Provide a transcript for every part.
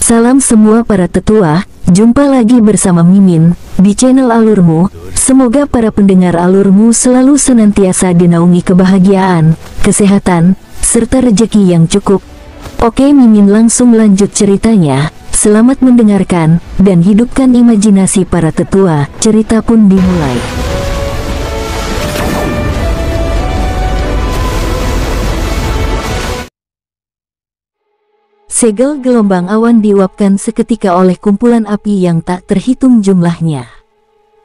Salam semua para tetua, jumpa lagi bersama Mimin di channel Alurmu. Semoga para pendengar Alurmu selalu senantiasa dinaungi kebahagiaan, kesehatan, serta rezeki yang cukup. Oke, Mimin langsung lanjut ceritanya. Selamat mendengarkan dan hidupkan imajinasi para tetua. Cerita pun dimulai. Segel gelombang awan diuapkan seketika oleh kumpulan api yang tak terhitung jumlahnya.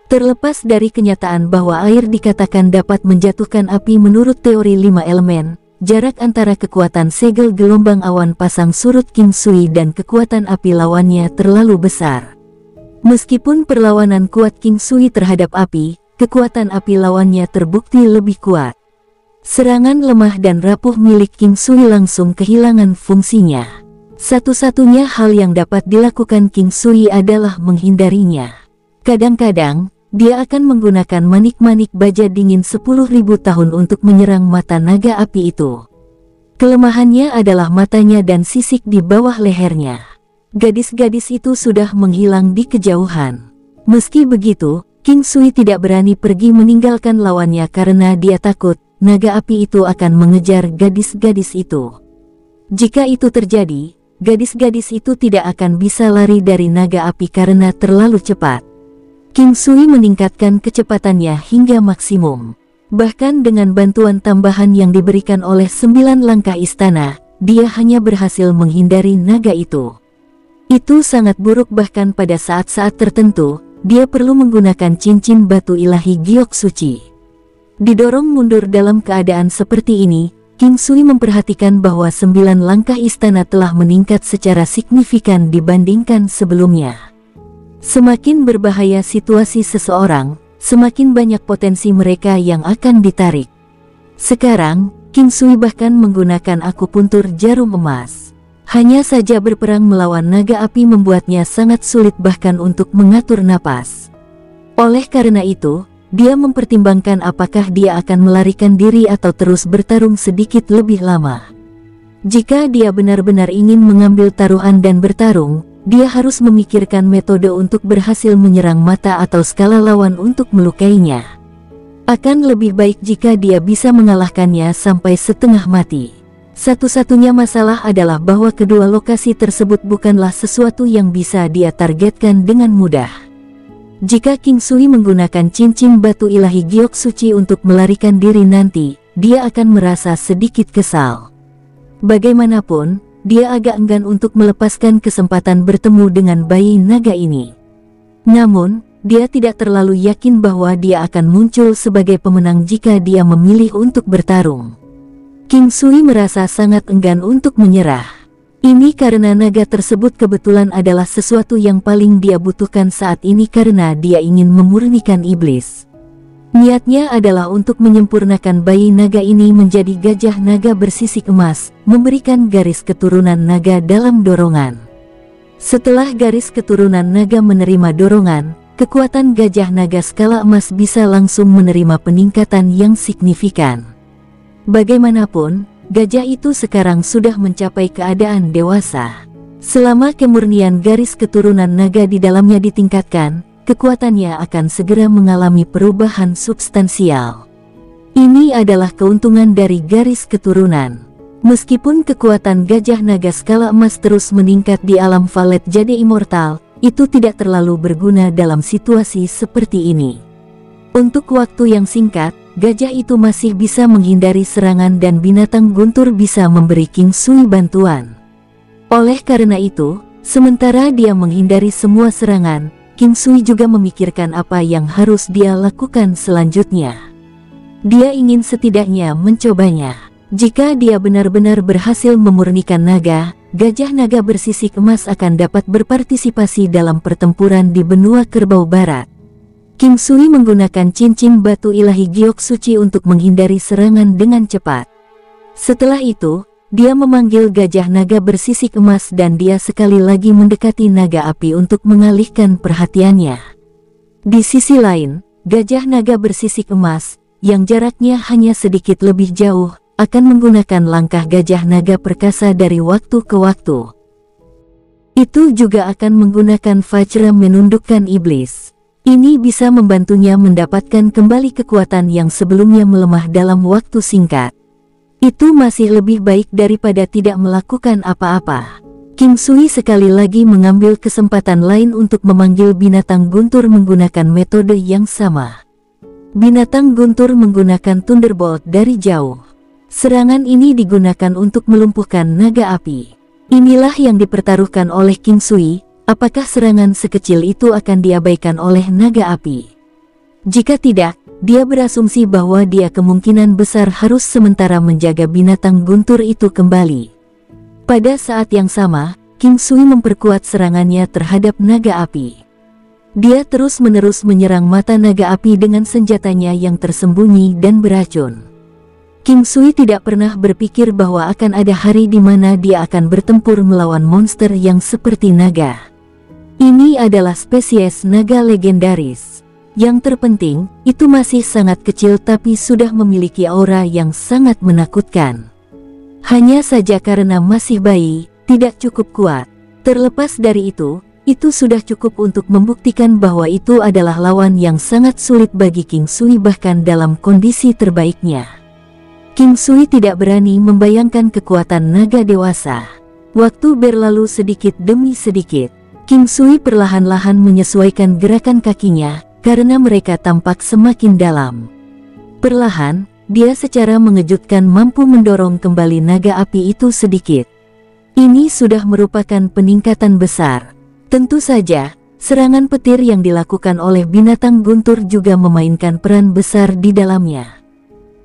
Terlepas dari kenyataan bahwa air dikatakan dapat menjatuhkan api menurut teori 5 elemen, jarak antara kekuatan segel gelombang awan pasang surut King Sui dan kekuatan api lawannya terlalu besar. Meskipun perlawanan kuat King Sui terhadap api, kekuatan api lawannya terbukti lebih kuat. Serangan lemah dan rapuh milik King Sui langsung kehilangan fungsinya. Satu-satunya hal yang dapat dilakukan King Sui adalah menghindarinya. Kadang-kadang, dia akan menggunakan manik-manik baja dingin 10.000 tahun untuk menyerang mata naga api itu. Kelemahannya adalah matanya dan sisik di bawah lehernya. Gadis-gadis itu sudah menghilang di kejauhan. Meski begitu, King Sui tidak berani pergi meninggalkan lawannya karena dia takut naga api itu akan mengejar gadis-gadis itu. Jika itu terjadi, gadis-gadis itu tidak akan bisa lari dari naga api karena terlalu cepat. King Sui meningkatkan kecepatannya hingga maksimum. Bahkan dengan bantuan tambahan yang diberikan oleh 9 langkah istana, dia hanya berhasil menghindari naga itu. Itu sangat buruk, bahkan pada saat-saat tertentu, dia perlu menggunakan cincin batu ilahi giok suci. Didorong mundur dalam keadaan seperti ini, King Sui memperhatikan bahwa 9 langkah istana telah meningkat secara signifikan dibandingkan sebelumnya. Semakin berbahaya situasi seseorang, semakin banyak potensi mereka yang akan ditarik. Sekarang, King Sui bahkan menggunakan akupuntur jarum emas. Hanya saja berperang melawan naga api membuatnya sangat sulit bahkan untuk mengatur napas. Oleh karena itu, dia mempertimbangkan apakah dia akan melarikan diri atau terus bertarung sedikit lebih lama. Jika dia benar-benar ingin mengambil taruhan dan bertarung, dia harus memikirkan metode untuk berhasil menyerang mata atau skala lawan untuk melukainya. Akan lebih baik jika dia bisa mengalahkannya sampai setengah mati. Satu-satunya masalah adalah bahwa kedua lokasi tersebut bukanlah sesuatu yang bisa dia targetkan dengan mudah. Jika King Sui menggunakan cincin batu ilahi giok suci untuk melarikan diri nanti, dia akan merasa sedikit kesal. Bagaimanapun, dia agak enggan untuk melepaskan kesempatan bertemu dengan bayi naga ini. Namun, dia tidak terlalu yakin bahwa dia akan muncul sebagai pemenang jika dia memilih untuk bertarung. King Sui merasa sangat enggan untuk menyerah. Ini karena naga tersebut kebetulan adalah sesuatu yang paling dia butuhkan saat ini karena dia ingin memurnikan iblis. Niatnya adalah untuk menyempurnakan bayi naga ini menjadi gajah naga bersisik emas, memberikan garis keturunan naga dalam dorongan. Setelah garis keturunan naga menerima dorongan, kekuatan gajah naga skala emas bisa langsung menerima peningkatan yang signifikan. Bagaimanapun, gajah itu sekarang sudah mencapai keadaan dewasa. Selama kemurnian garis keturunan naga di dalamnya ditingkatkan, kekuatannya akan segera mengalami perubahan substansial. Ini adalah keuntungan dari garis keturunan. Meskipun kekuatan gajah naga skala emas terus meningkat di alam Valet Jade Immortal, itu tidak terlalu berguna dalam situasi seperti ini. Untuk waktu yang singkat, gajah itu masih bisa menghindari serangan dan binatang guntur bisa memberi King Sui bantuan. Oleh karena itu, sementara dia menghindari semua serangan, King Sui juga memikirkan apa yang harus dia lakukan selanjutnya. Dia ingin setidaknya mencobanya. Jika dia benar-benar berhasil memurnikan naga, gajah naga bersisik emas akan dapat berpartisipasi dalam pertempuran di benua Kerbau Barat. King Sui menggunakan cincin batu ilahi giok suci untuk menghindari serangan dengan cepat. Setelah itu, dia memanggil gajah naga bersisik emas dan dia sekali lagi mendekati naga api untuk mengalihkan perhatiannya. Di sisi lain, gajah naga bersisik emas, yang jaraknya hanya sedikit lebih jauh, akan menggunakan langkah gajah naga perkasa dari waktu ke waktu. Itu juga akan menggunakan Vajra menundukkan iblis. Ini bisa membantunya mendapatkan kembali kekuatan yang sebelumnya melemah dalam waktu singkat. Itu masih lebih baik daripada tidak melakukan apa-apa. King Sui sekali lagi mengambil kesempatan lain untuk memanggil binatang guntur menggunakan metode yang sama. Binatang guntur menggunakan Thunderbolt dari jauh. Serangan ini digunakan untuk melumpuhkan naga api. Inilah yang dipertaruhkan oleh King Sui. Apakah serangan sekecil itu akan diabaikan oleh naga api? Jika tidak, dia berasumsi bahwa dia kemungkinan besar harus sementara menjaga binatang guntur itu kembali. Pada saat yang sama, King Sui memperkuat serangannya terhadap naga api. Dia terus-menerus menyerang mata naga api dengan senjatanya yang tersembunyi dan beracun. King Sui tidak pernah berpikir bahwa akan ada hari di mana dia akan bertempur melawan monster yang seperti naga. Ini adalah spesies naga legendaris. Yang terpenting, itu masih sangat kecil tapi sudah memiliki aura yang sangat menakutkan. Hanya saja karena masih bayi, tidak cukup kuat. Terlepas dari itu sudah cukup untuk membuktikan bahwa itu adalah lawan yang sangat sulit bagi King Sui bahkan dalam kondisi terbaiknya. King Sui tidak berani membayangkan kekuatan naga dewasa. Waktu berlalu sedikit demi sedikit. King Sui perlahan-lahan menyesuaikan gerakan kakinya, karena mereka tampak semakin dalam. Perlahan, dia secara mengejutkan mampu mendorong kembali naga api itu sedikit. Ini sudah merupakan peningkatan besar. Tentu saja, serangan petir yang dilakukan oleh binatang guntur juga memainkan peran besar di dalamnya.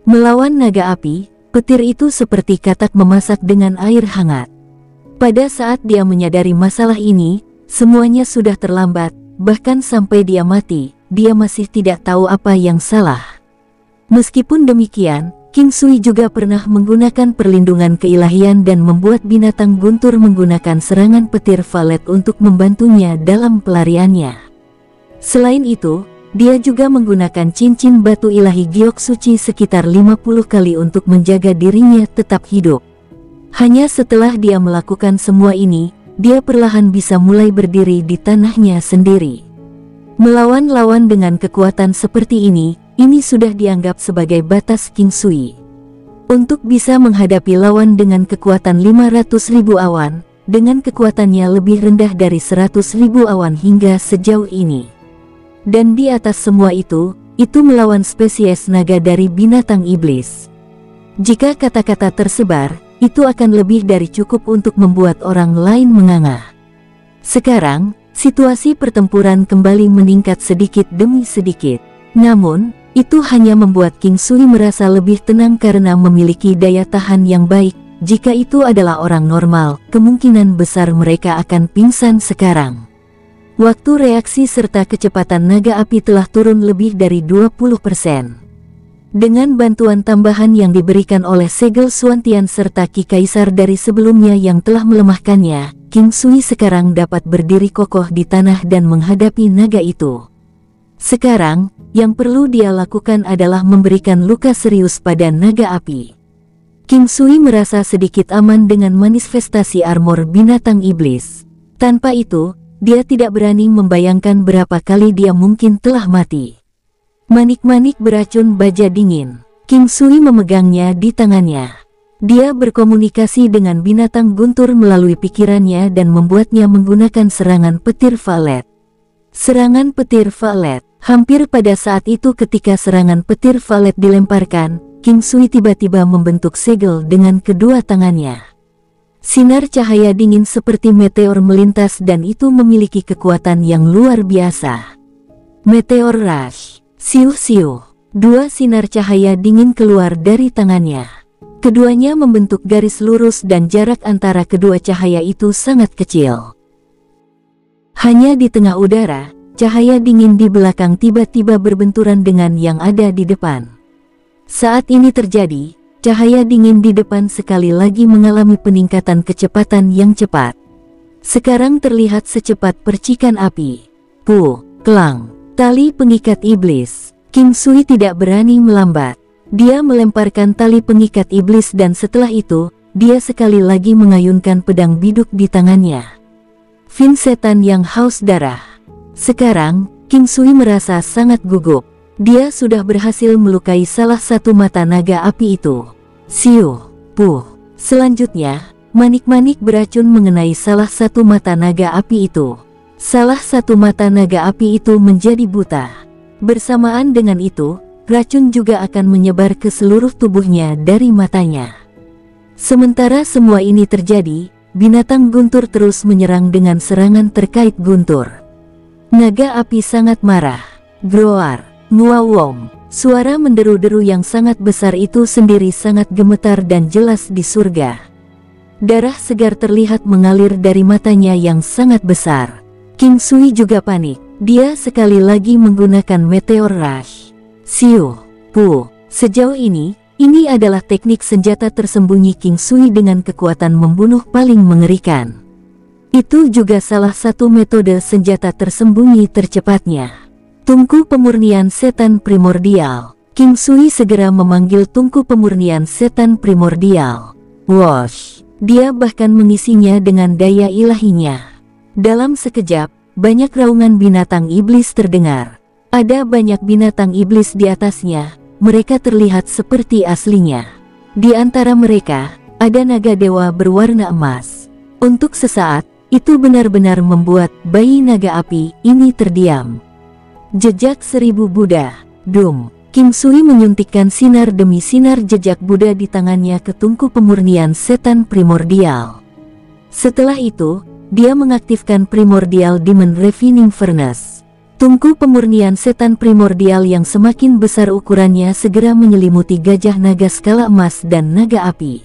Melawan naga api, petir itu seperti katak memasak dengan air hangat. Pada saat dia menyadari masalah ini, semuanya sudah terlambat, bahkan sampai dia mati, dia masih tidak tahu apa yang salah. Meskipun demikian, King Sui juga pernah menggunakan perlindungan keilahian dan membuat binatang guntur menggunakan serangan petir valet untuk membantunya dalam pelariannya. Selain itu, dia juga menggunakan cincin batu ilahi giok suci sekitar 50 kali untuk menjaga dirinya tetap hidup. Hanya setelah dia melakukan semua ini, dia perlahan bisa mulai berdiri di tanahnya sendiri. Melawan lawan dengan kekuatan seperti ini sudah dianggap sebagai batas King Sui. Untuk bisa menghadapi lawan dengan kekuatan 500.000 awan, dengan kekuatannya lebih rendah dari 100.000 awan hingga sejauh ini. Dan di atas semua itu melawan spesies naga dari binatang iblis. Jika kata-kata tersebar, itu akan lebih dari cukup untuk membuat orang lain menganga. Sekarang, situasi pertempuran kembali meningkat sedikit demi sedikit. Namun, itu hanya membuat King Sui merasa lebih tenang karena memiliki daya tahan yang baik. Jika itu adalah orang normal, kemungkinan besar mereka akan pingsan sekarang. Waktu reaksi serta kecepatan naga api telah turun lebih dari 20%. Dengan bantuan tambahan yang diberikan oleh segel Suantian serta Ki Kaisar dari sebelumnya yang telah melemahkannya, King Sui sekarang dapat berdiri kokoh di tanah dan menghadapi naga itu. Sekarang, yang perlu dia lakukan adalah memberikan luka serius pada naga api. King Sui merasa sedikit aman dengan manifestasi armor binatang iblis. Tanpa itu, dia tidak berani membayangkan berapa kali dia mungkin telah mati. Manik-manik beracun baja dingin. King Sui memegangnya di tangannya. Dia berkomunikasi dengan binatang guntur melalui pikirannya dan membuatnya menggunakan serangan petir valet. Serangan petir valet. Hampir pada saat itu ketika serangan petir valet dilemparkan, King Sui tiba-tiba membentuk segel dengan kedua tangannya. Sinar cahaya dingin seperti meteor melintas dan itu memiliki kekuatan yang luar biasa. Meteor Rush. Siuh-siuh. Dua sinar cahaya dingin keluar dari tangannya. Keduanya membentuk garis lurus dan jarak antara kedua cahaya itu sangat kecil. Hanya di tengah udara, cahaya dingin di belakang tiba-tiba berbenturan dengan yang ada di depan. Saat ini terjadi, cahaya dingin di depan sekali lagi mengalami peningkatan kecepatan yang cepat. Sekarang terlihat secepat percikan api. Klang. Tali pengikat iblis. King Sui tidak berani melambat. Dia melemparkan tali pengikat iblis dan setelah itu, dia sekali lagi mengayunkan pedang biduk di tangannya. Fin setan yang haus darah. Sekarang, King Sui merasa sangat gugup. Dia sudah berhasil melukai salah satu mata naga api itu. Siu, puh. Selanjutnya, manik-manik beracun mengenai salah satu mata naga api itu. Salah satu mata naga api itu menjadi buta. Bersamaan dengan itu, racun juga akan menyebar ke seluruh tubuhnya dari matanya. Sementara semua ini terjadi, binatang guntur terus menyerang dengan serangan terkait guntur. Naga api sangat marah. Groar, nguawom. Suara menderu-deru yang sangat besar itu sendiri sangat gemetar dan jelas di surga. Darah segar terlihat mengalir dari matanya yang sangat besar. King Sui juga panik. Dia sekali lagi menggunakan Meteor Rush. Siu, pu. Sejauh ini adalah teknik senjata tersembunyi King Sui dengan kekuatan membunuh paling mengerikan. Itu juga salah satu metode senjata tersembunyi tercepatnya. Tungku pemurnian setan primordial. King Sui segera memanggil tungku pemurnian setan primordial. Wosh! Dia bahkan mengisinya dengan daya ilahinya. Dalam sekejap, banyak raungan binatang iblis terdengar. Ada banyak binatang iblis di atasnya. Mereka terlihat seperti aslinya. Di antara mereka, ada naga dewa berwarna emas. Untuk sesaat, itu benar-benar membuat bayi naga api ini terdiam. Jejak 1000 Buddha. Dum. King Sui menyuntikkan sinar demi sinar jejak Buddha di tangannya ke tungku pemurnian setan primordial. Setelah itu, dia mengaktifkan Primordial Demon Refining Furnace. Tungku pemurnian setan primordial yang semakin besar ukurannya segera menyelimuti gajah naga skala emas dan naga api.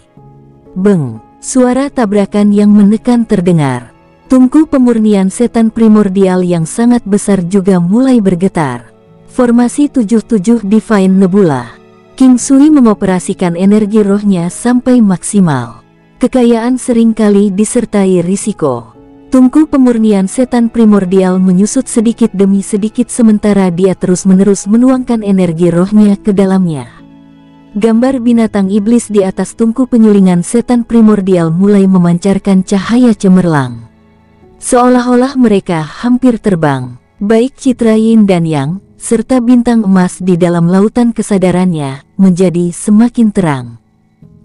Beng! Suara tabrakan yang menekan terdengar. Tungku pemurnian setan primordial yang sangat besar juga mulai bergetar. Formasi 77 Divine Nebula. King Sui mengoperasikan energi rohnya sampai maksimal. Kekayaan seringkali disertai risiko. Tungku pemurnian setan primordial menyusut sedikit demi sedikit sementara dia terus-menerus menuangkan energi rohnya ke dalamnya. Gambar binatang iblis di atas tungku penyulingan setan primordial mulai memancarkan cahaya cemerlang. Seolah-olah mereka hampir terbang. Baik citra yin dan yang, serta bintang emas di dalam lautan kesadarannya, menjadi semakin terang.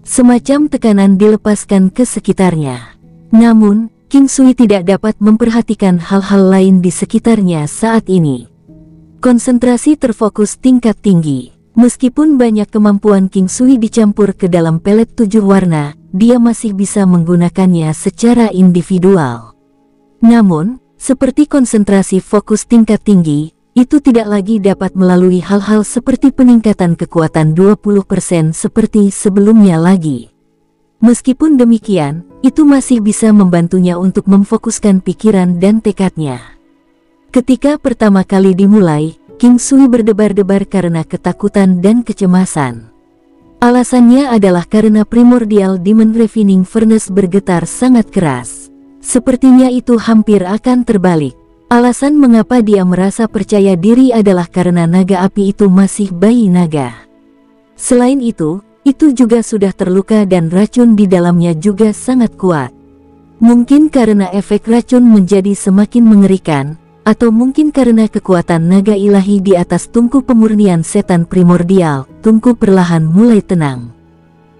Semacam tekanan dilepaskan ke sekitarnya. Namun, King Sui tidak dapat memperhatikan hal-hal lain di sekitarnya saat ini. Konsentrasi terfokus tingkat tinggi. Meskipun banyak kemampuan King Sui dicampur ke dalam pelet 7 warna, dia masih bisa menggunakannya secara individual. Namun, seperti konsentrasi fokus tingkat tinggi, itu tidak lagi dapat melalui hal-hal seperti peningkatan kekuatan 20% seperti sebelumnya lagi. Meskipun demikian, itu masih bisa membantunya untuk memfokuskan pikiran dan tekadnya. Ketika pertama kali dimulai, King Sui berdebar-debar karena ketakutan dan kecemasan. Alasannya adalah karena Primordial Demon Refining Furnace bergetar sangat keras. Sepertinya itu hampir akan terbalik. Alasan mengapa dia merasa percaya diri adalah karena naga api itu masih bayi naga. Selain itu juga sudah terluka dan racun di dalamnya juga sangat kuat. Mungkin karena efek racun menjadi semakin mengerikan, atau mungkin karena kekuatan naga ilahi di atas tungku pemurnian setan primordial, tungku perlahan mulai tenang.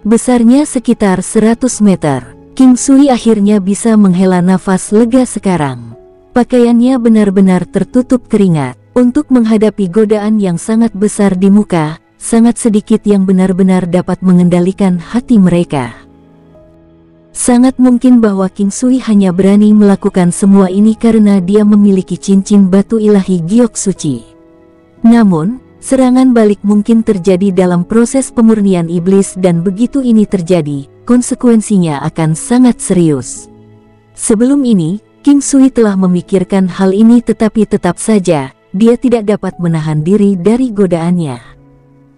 Besarnya sekitar 100 meter. King Sui akhirnya bisa menghela nafas lega sekarang. Pakaiannya benar-benar tertutup keringat. Untuk menghadapi godaan yang sangat besar di muka, sangat sedikit yang benar-benar dapat mengendalikan hati mereka. Sangat mungkin bahwa King Sui hanya berani melakukan semua ini karena dia memiliki cincin batu ilahi giok suci. Namun, serangan balik mungkin terjadi dalam proses pemurnian iblis dan begitu ini terjadi, konsekuensinya akan sangat serius. Sebelum ini, King Sui telah memikirkan hal ini tetapi tetap saja, dia tidak dapat menahan diri dari godaannya.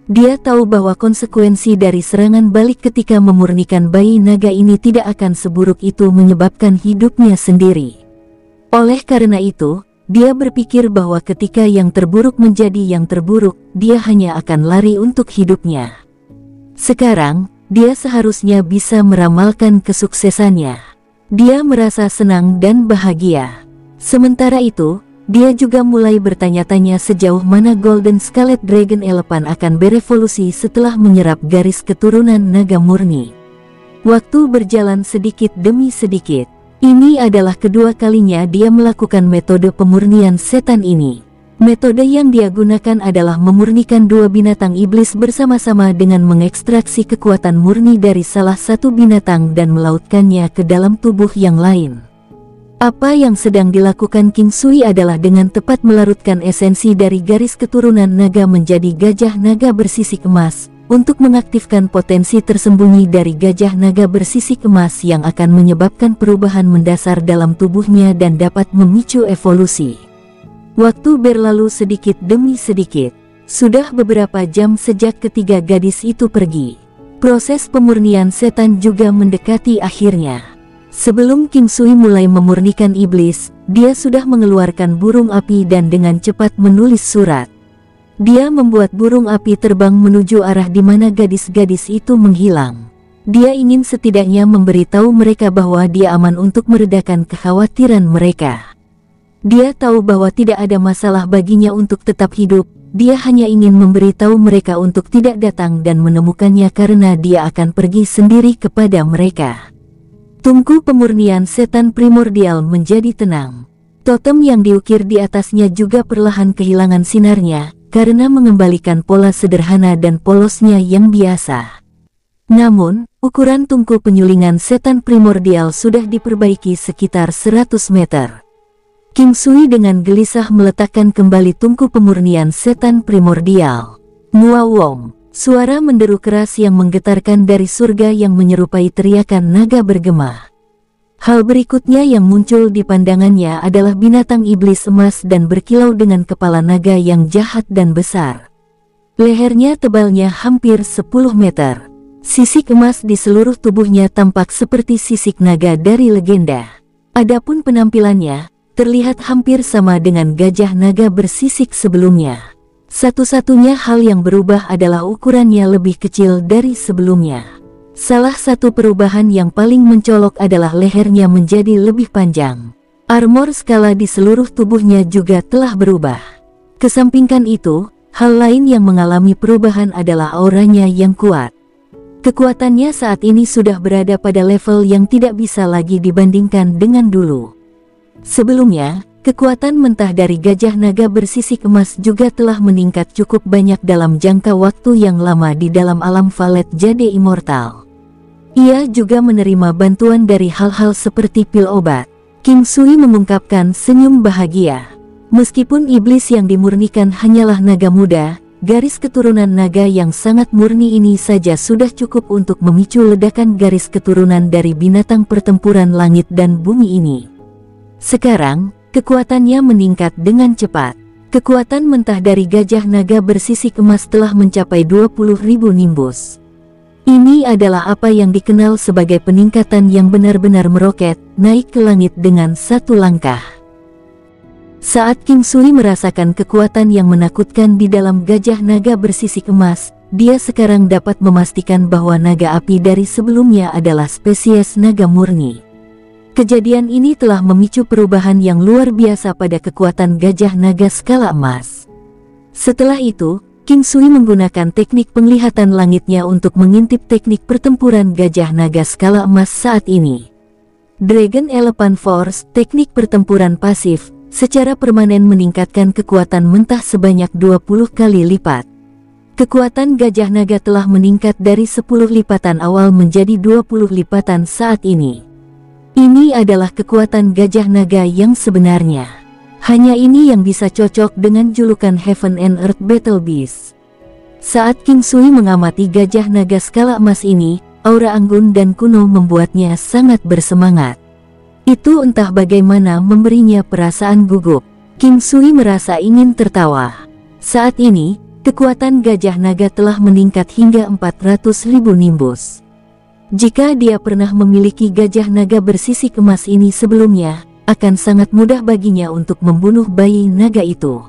Dia tahu bahwa konsekuensi dari serangan balik ketika memurnikan bayi naga ini tidak akan seburuk itu menyebabkan hidupnya sendiri. Oleh karena itu, dia berpikir bahwa ketika yang terburuk menjadi yang terburuk, dia hanya akan lari untuk hidupnya. Sekarang, dia seharusnya bisa meramalkan kesuksesannya. Dia merasa senang dan bahagia. Sementara itu, dia juga mulai bertanya-tanya sejauh mana Golden Scarlet Dragon Elephant akan berevolusi setelah menyerap garis keturunan naga murni. Waktu berjalan sedikit demi sedikit. Ini adalah kedua kalinya dia melakukan metode pemurnian setan ini. Metode yang dia gunakan adalah memurnikan dua binatang iblis bersama-sama dengan mengekstraksi kekuatan murni dari salah satu binatang dan melautkannya ke dalam tubuh yang lain. Apa yang sedang dilakukan King Sui adalah dengan tepat melarutkan esensi dari garis keturunan naga menjadi gajah naga bersisik emas, untuk mengaktifkan potensi tersembunyi dari gajah naga bersisik emas yang akan menyebabkan perubahan mendasar dalam tubuhnya dan dapat memicu evolusi. Waktu berlalu sedikit demi sedikit. Sudah beberapa jam sejak ketiga gadis itu pergi. Proses pemurnian setan juga mendekati akhirnya. Sebelum King Sui mulai memurnikan iblis, dia sudah mengeluarkan burung api dan dengan cepat menulis surat. Dia membuat burung api terbang menuju arah di mana gadis-gadis itu menghilang. Dia ingin setidaknya memberitahu mereka bahwa dia aman untuk meredakan kekhawatiran mereka. Dia tahu bahwa tidak ada masalah baginya untuk tetap hidup, dia hanya ingin memberitahu mereka untuk tidak datang dan menemukannya karena dia akan pergi sendiri kepada mereka. Tungku pemurnian setan primordial menjadi tenang. Totem yang diukir di atasnya juga perlahan kehilangan sinarnya, karena mengembalikan pola sederhana dan polosnya yang biasa. Namun, ukuran tungku penyulingan setan primordial sudah diperbaiki sekitar 100 meter. King Sui dengan gelisah meletakkan kembali tungku pemurnian setan primordial. Muawong, suara menderu keras yang menggetarkan dari surga yang menyerupai teriakan naga bergema. Hal berikutnya yang muncul di pandangannya adalah binatang iblis emas dan berkilau dengan kepala naga yang jahat dan besar. Lehernya tebalnya hampir 10 meter. Sisik emas di seluruh tubuhnya tampak seperti sisik naga dari legenda. Adapun penampilannya, terlihat hampir sama dengan gajah naga bersisik sebelumnya. Satu-satunya hal yang berubah adalah ukurannya lebih kecil dari sebelumnya. Salah satu perubahan yang paling mencolok adalah lehernya menjadi lebih panjang. Armor skala di seluruh tubuhnya juga telah berubah. Kesampingkan itu, hal lain yang mengalami perubahan adalah auranya yang kuat. Kekuatannya saat ini sudah berada pada level yang tidak bisa lagi dibandingkan dengan dulu. Sebelumnya, kekuatan mentah dari gajah naga bersisik emas juga telah meningkat cukup banyak dalam jangka waktu yang lama di dalam alam Valet Jade Immortal. Ia juga menerima bantuan dari hal-hal seperti pil obat. King Sui mengungkapkan senyum bahagia. Meskipun iblis yang dimurnikan hanyalah naga muda, garis keturunan naga yang sangat murni ini saja sudah cukup untuk memicu ledakan garis keturunan dari binatang pertempuran langit dan bumi ini. Sekarang, kekuatannya meningkat dengan cepat. Kekuatan mentah dari gajah naga bersisik emas telah mencapai 20.000 nimbus. Ini adalah apa yang dikenal sebagai peningkatan yang benar-benar meroket, naik ke langit dengan satu langkah. Saat King Sui merasakan kekuatan yang menakutkan di dalam gajah naga bersisik emas, dia sekarang dapat memastikan bahwa naga api dari sebelumnya adalah spesies naga murni. Kejadian ini telah memicu perubahan yang luar biasa pada kekuatan gajah naga skala emas. Setelah itu, King Sui menggunakan teknik penglihatan langitnya untuk mengintip teknik pertempuran gajah naga skala emas saat ini. Dragon Elephant Force, teknik pertempuran pasif, secara permanen meningkatkan kekuatan mentah sebanyak 20 kali lipat. Kekuatan gajah naga telah meningkat dari 10 lipatan awal menjadi 20 lipatan saat ini. Ini adalah kekuatan gajah naga yang sebenarnya. Hanya ini yang bisa cocok dengan julukan Heaven and Earth Battle Beast. Saat King Sui mengamati gajah naga skala emas ini, aura anggun dan kuno membuatnya sangat bersemangat. Itu entah bagaimana memberinya perasaan gugup. King Sui merasa ingin tertawa. Saat ini, kekuatan gajah naga telah meningkat hingga 400.000 nimbus. Jika dia pernah memiliki gajah naga bersisik emas ini sebelumnya, akan sangat mudah baginya untuk membunuh bayi naga itu.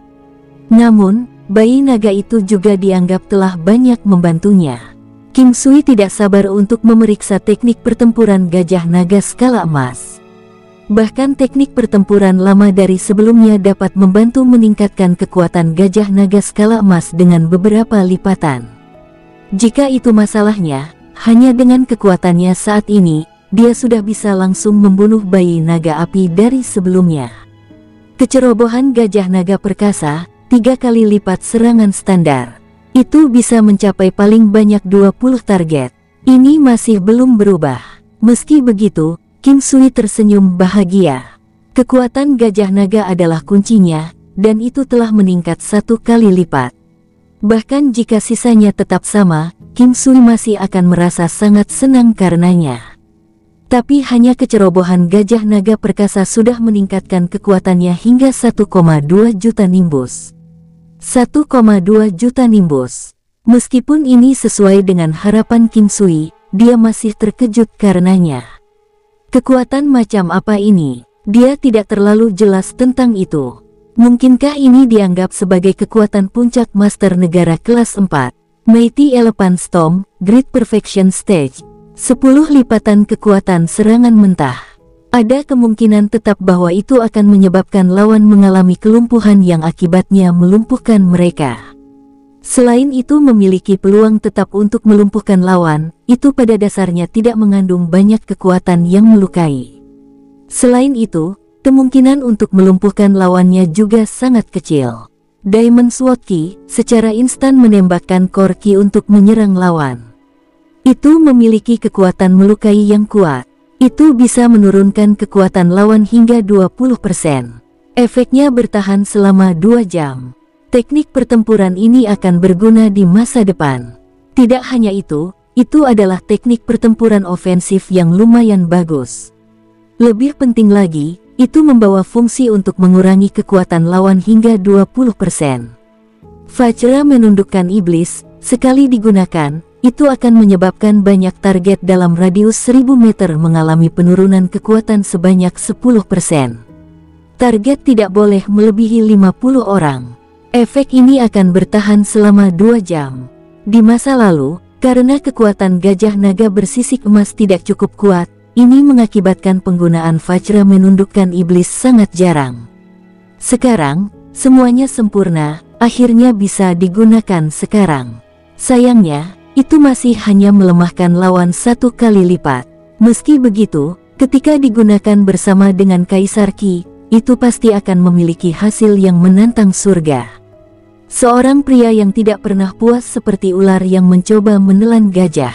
Namun, bayi naga itu juga dianggap telah banyak membantunya. King Sui tidak sabar untuk memeriksa teknik pertempuran gajah naga skala emas. Bahkan teknik pertempuran lama dari sebelumnya dapat membantu meningkatkan kekuatan gajah naga skala emas dengan beberapa lipatan. Jika itu masalahnya, hanya dengan kekuatannya saat ini, dia sudah bisa langsung membunuh bayi naga api dari sebelumnya. Kecerobohan gajah naga perkasa, 3 kali lipat serangan standar. Itu bisa mencapai paling banyak 20 target. Ini masih belum berubah. Meski begitu, King Sui tersenyum bahagia. Kekuatan gajah naga adalah kuncinya, dan itu telah meningkat 1 kali lipat. Bahkan jika sisanya tetap sama, King Sui masih akan merasa sangat senang karenanya. Tapi hanya kecerobohan gajah naga perkasa sudah meningkatkan kekuatannya hingga 1,2 juta nimbus. 1,2 juta nimbus. Meskipun ini sesuai dengan harapan King Sui, dia masih terkejut karenanya. Kekuatan macam apa ini? Dia tidak terlalu jelas tentang itu. Mungkinkah ini dianggap sebagai kekuatan puncak master negara kelas 4? Mighty Elephant Storm, Great Perfection Stage. 10 lipatan kekuatan serangan mentah. Ada kemungkinan tetap bahwa itu akan menyebabkan lawan mengalami kelumpuhan yang akibatnya melumpuhkan mereka. Selain itu memiliki peluang tetap untuk melumpuhkan lawan, itu pada dasarnya tidak mengandung banyak kekuatan yang melukai. Selain itu, kemungkinan untuk melumpuhkan lawannya juga sangat kecil. Diamond Sword Ki secara instan menembakkan core ki untuk menyerang lawan. Itu memiliki kekuatan melukai yang kuat. Itu bisa menurunkan kekuatan lawan hingga 20%. Efeknya bertahan selama 2 jam. Teknik pertempuran ini akan berguna di masa depan. Tidak hanya itu adalah teknik pertempuran ofensif yang lumayan bagus. Lebih penting lagi, itu membawa fungsi untuk mengurangi kekuatan lawan hingga 20%. Vajra menundukkan iblis, sekali digunakan, itu akan menyebabkan banyak target dalam radius 1000 meter mengalami penurunan kekuatan sebanyak 10%. Target tidak boleh melebihi 50 orang. Efek ini akan bertahan selama 2 jam. Di masa lalu, karena kekuatan gajah naga bersisik emas tidak cukup kuat, ini mengakibatkan penggunaan Vajra menundukkan iblis sangat jarang. Sekarang, semuanya sempurna, akhirnya bisa digunakan sekarang. Sayangnya, itu masih hanya melemahkan lawan 1 kali lipat. Meski begitu, ketika digunakan bersama dengan Kaisar Ki, itu pasti akan memiliki hasil yang menantang surga. Seorang pria yang tidak pernah puas seperti ular yang mencoba menelan gajah.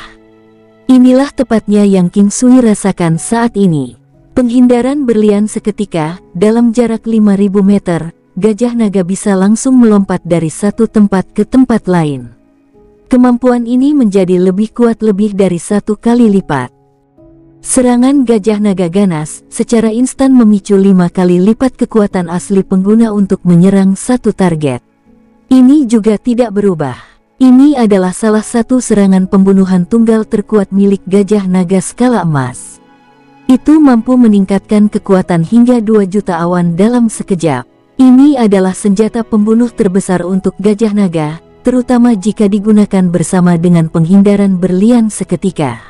Inilah tepatnya yang King Sui rasakan saat ini. Penghindaran berlian seketika, dalam jarak 5000 meter, gajah naga bisa langsung melompat dari satu tempat ke tempat lain. Kemampuan ini menjadi lebih kuat lebih dari 1 kali lipat. Serangan gajah naga ganas secara instan memicu 5 kali lipat kekuatan asli pengguna untuk menyerang satu target. Ini juga tidak berubah. Ini adalah salah satu serangan pembunuhan tunggal terkuat milik gajah naga skala emas. Itu mampu meningkatkan kekuatan hingga 2 juta awan dalam sekejap. Ini adalah senjata pembunuh terbesar untuk gajah naga, terutama jika digunakan bersama dengan penghindaran berlian seketika.